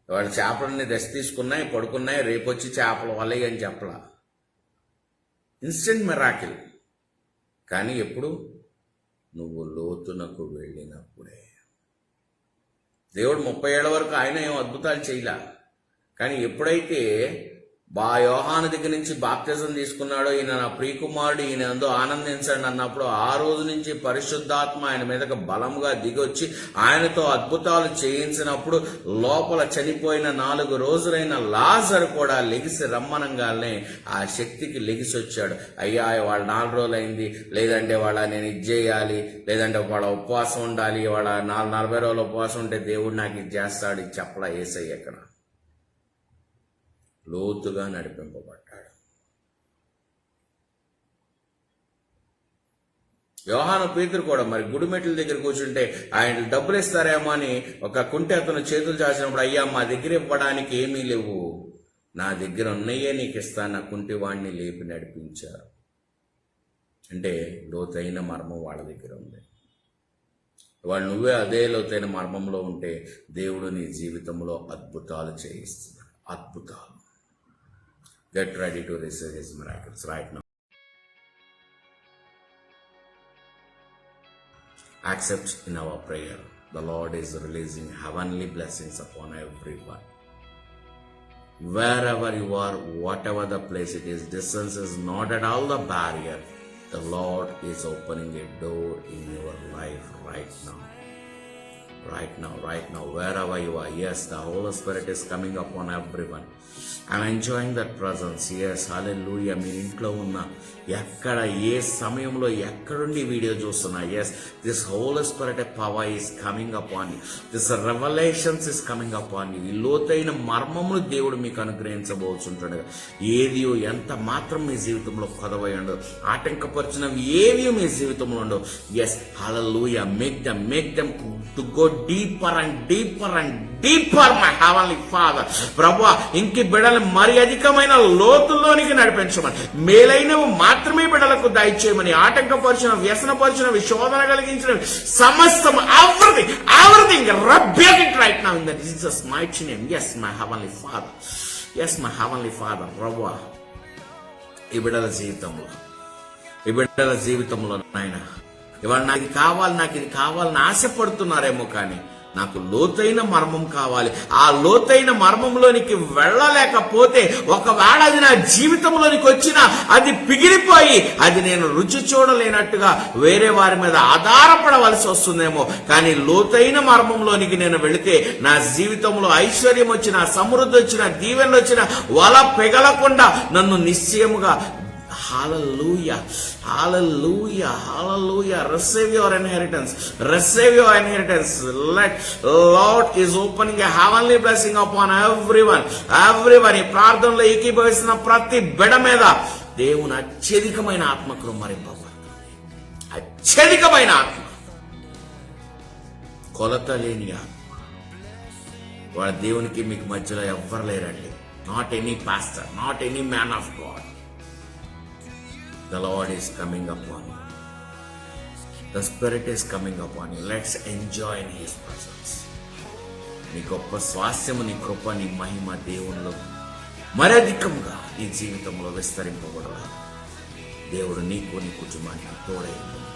వాడు చేపలని దశ తీసుకున్నాయి, పడుకున్నాయి, రేపు వచ్చి చేపలు వలయ్యి అని చెప్పలా. Instant miracle. కానీ ఎప్పుడు? నువ్వు లోతునకు వెళ్ళినప్పుడే. దేవుడు 30 ఏళ్ల వరకు ఆయన ఏం అద్భుతాలు చేయలా. కానీ ఎప్పుడైతే యోహాను దగ్గర నుంచి బాప్తిజం తీసుకున్నాడో, ఈయన నా ప్రియకుమారుడు, ఈయన ఎంతో ఆనందించండి అన్నప్పుడు ఆ రోజు నుంచి పరిశుద్ధాత్మ ఆయన మీదకి బలంగా దిగొచ్చి ఆయనతో అద్భుతాలు చేయించినప్పుడు లోపల చనిపోయిన 4 రోజులైన లాజరు కూడా లెగిసి రమ్మనంగానే ఆ శక్తికి లెగిసి వచ్చాడు. అయ్యా, వాళ్ళ 4 రోజులైంది, లేదంటే వాళ్ళ నేను ఇది చేయాలి, లేదంటే వాళ్ళ ఉపవాసం ఉండాలి, వాళ్ళ 40 రోజులు ఉపవాసం ఉంటే దేవుడు నాకు ఇది చేస్తాడు, ఇది చెప్పలా. యేసయ్య ఎక్కడ లోతుగా నడిపింపబడ్డాడు. యోహాను, పేతురు కూడా మరి గుడిమెట్ల దగ్గర కూర్చుంటే ఆయన డబ్బులు ఇస్తారేమో అని ఒక కుంటి అతను చేతులు చాచినప్పుడు, అయ్యా మా దగ్గర ఇవ్వడానికి ఏమీ లేవు, నా దగ్గర ఉన్నాయే నీకు ఇస్తాను, కుంటి వాడిని లేపి నడిపించారు. అంటే లోతైన మర్మం వాళ్ళ దగ్గర ఉంది. వాళ్ళు నువ్వే అదే లోతైన మర్మంలో ఉంటే దేవుడు నీ జీవితంలో అద్భుతాలు చేయిస్తున్నాడు. అద్భుతాలు. Get ready to receive his miracles right now. Accept in our prayer. The Lord is releasing heavenly blessings upon everyone. Wherever you are, whatever the place it is, distance is not at all the barrier. The Lord is opening a door in your life right now. Right now, wherever you are. Yes, the Holy Spirit is coming upon everyone. I'm enjoying that presence. Yes, hallelujah. మీ ఇంట్లో ఉన్న ఎక్కడ ఏ సమయంలో ఎక్కడుండి video చూస్తున్నా, yes, this holy spirit power is coming upon you. This revolutions is coming upon you. ఈ లోతైన మర్మములు దేవుడు మీకు అనుగ్రహించబోతుంటాడు. ఏది ఎంత మాత్రం మీ జీవితంలో కొదవై ఉండదు, ఆటంకపరిచినవి ఏవి మీ జీవితంలో ఉండవు. Yes, hallelujah. Make them to go deeper and deeper and deeper, my heavenly father. ప్రభువా, ఇంకి బిడ్డలు మరి అధికమైన లోతుల్లోనికి నడిపించమని, మేలైనవి మాత్రమే బిడ్డలకు దయచేయమని, ఆటంకపరిచిన, వ్యసనపరిచినవి, శోధన కలిగించిన సమస్తం everything rebuke it right now in the Jesus mighty name. Yes, my heavenly Father. Yes, my heavenly Father. ప్రభువా, ఈ బిడ్డల జీవితంలో నాయన, ఇవాళ నాకు ఇది కావాలని ఆశపడుతున్నారేమో, కానీ నాకు లోతైన మర్మం కావాలి. ఆ లోతైన మర్మంలోనికి వెళ్ళలేకపోతే, ఒకవేళ అది నా జీవితంలోనికి వచ్చినా అది పిగిలిపోయి అది నేను రుచి చూడలేనట్టుగా వేరే వారి మీద ఆధారపడవలసి వస్తుందేమో. కానీ లోతైన మర్మంలోనికి నేను వెళితే నా జీవితంలో ఐశ్వర్యం వచ్చినా, సమృద్ధి వచ్చినా, దీవెనలు వచ్చినా వల పెగలకుండా నన్ను నిశ్చయముగా, hallelujah, hallelujah, hallelujah, receive your inheritance, let Lord is opening a heavenly blessing upon everyone. ఈ ప్రార్థనలో ఏకీభవిస్తున్న ప్రతి బిడ్డ మీద దేవుని అత్యధికమైన ఆత్మకు మరింపబడుతుంది. అత్యధికమైన ఆత్మ, కొలత లేని ఆత్మ. వాళ్ళ దేవునికి మీకు మధ్యలో ఎవ్వరు లేరండి. Not any pastor, not any man of God. The Lord is coming upon you. The Spirit is coming upon you. Let's enjoy in His presence. నీ గొప్ప స్వాస్థ్యము, నీ కృప, నీ మహిమ దేవునిలో మరధికంగా ఈ జీవితంలో విస్తరింపబడాలి. దేవుడు నీకు, నీ కుటుంబానికి తోడై ఉన్నాడు.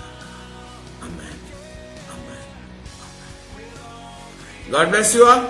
ఆమేన్. God bless you all.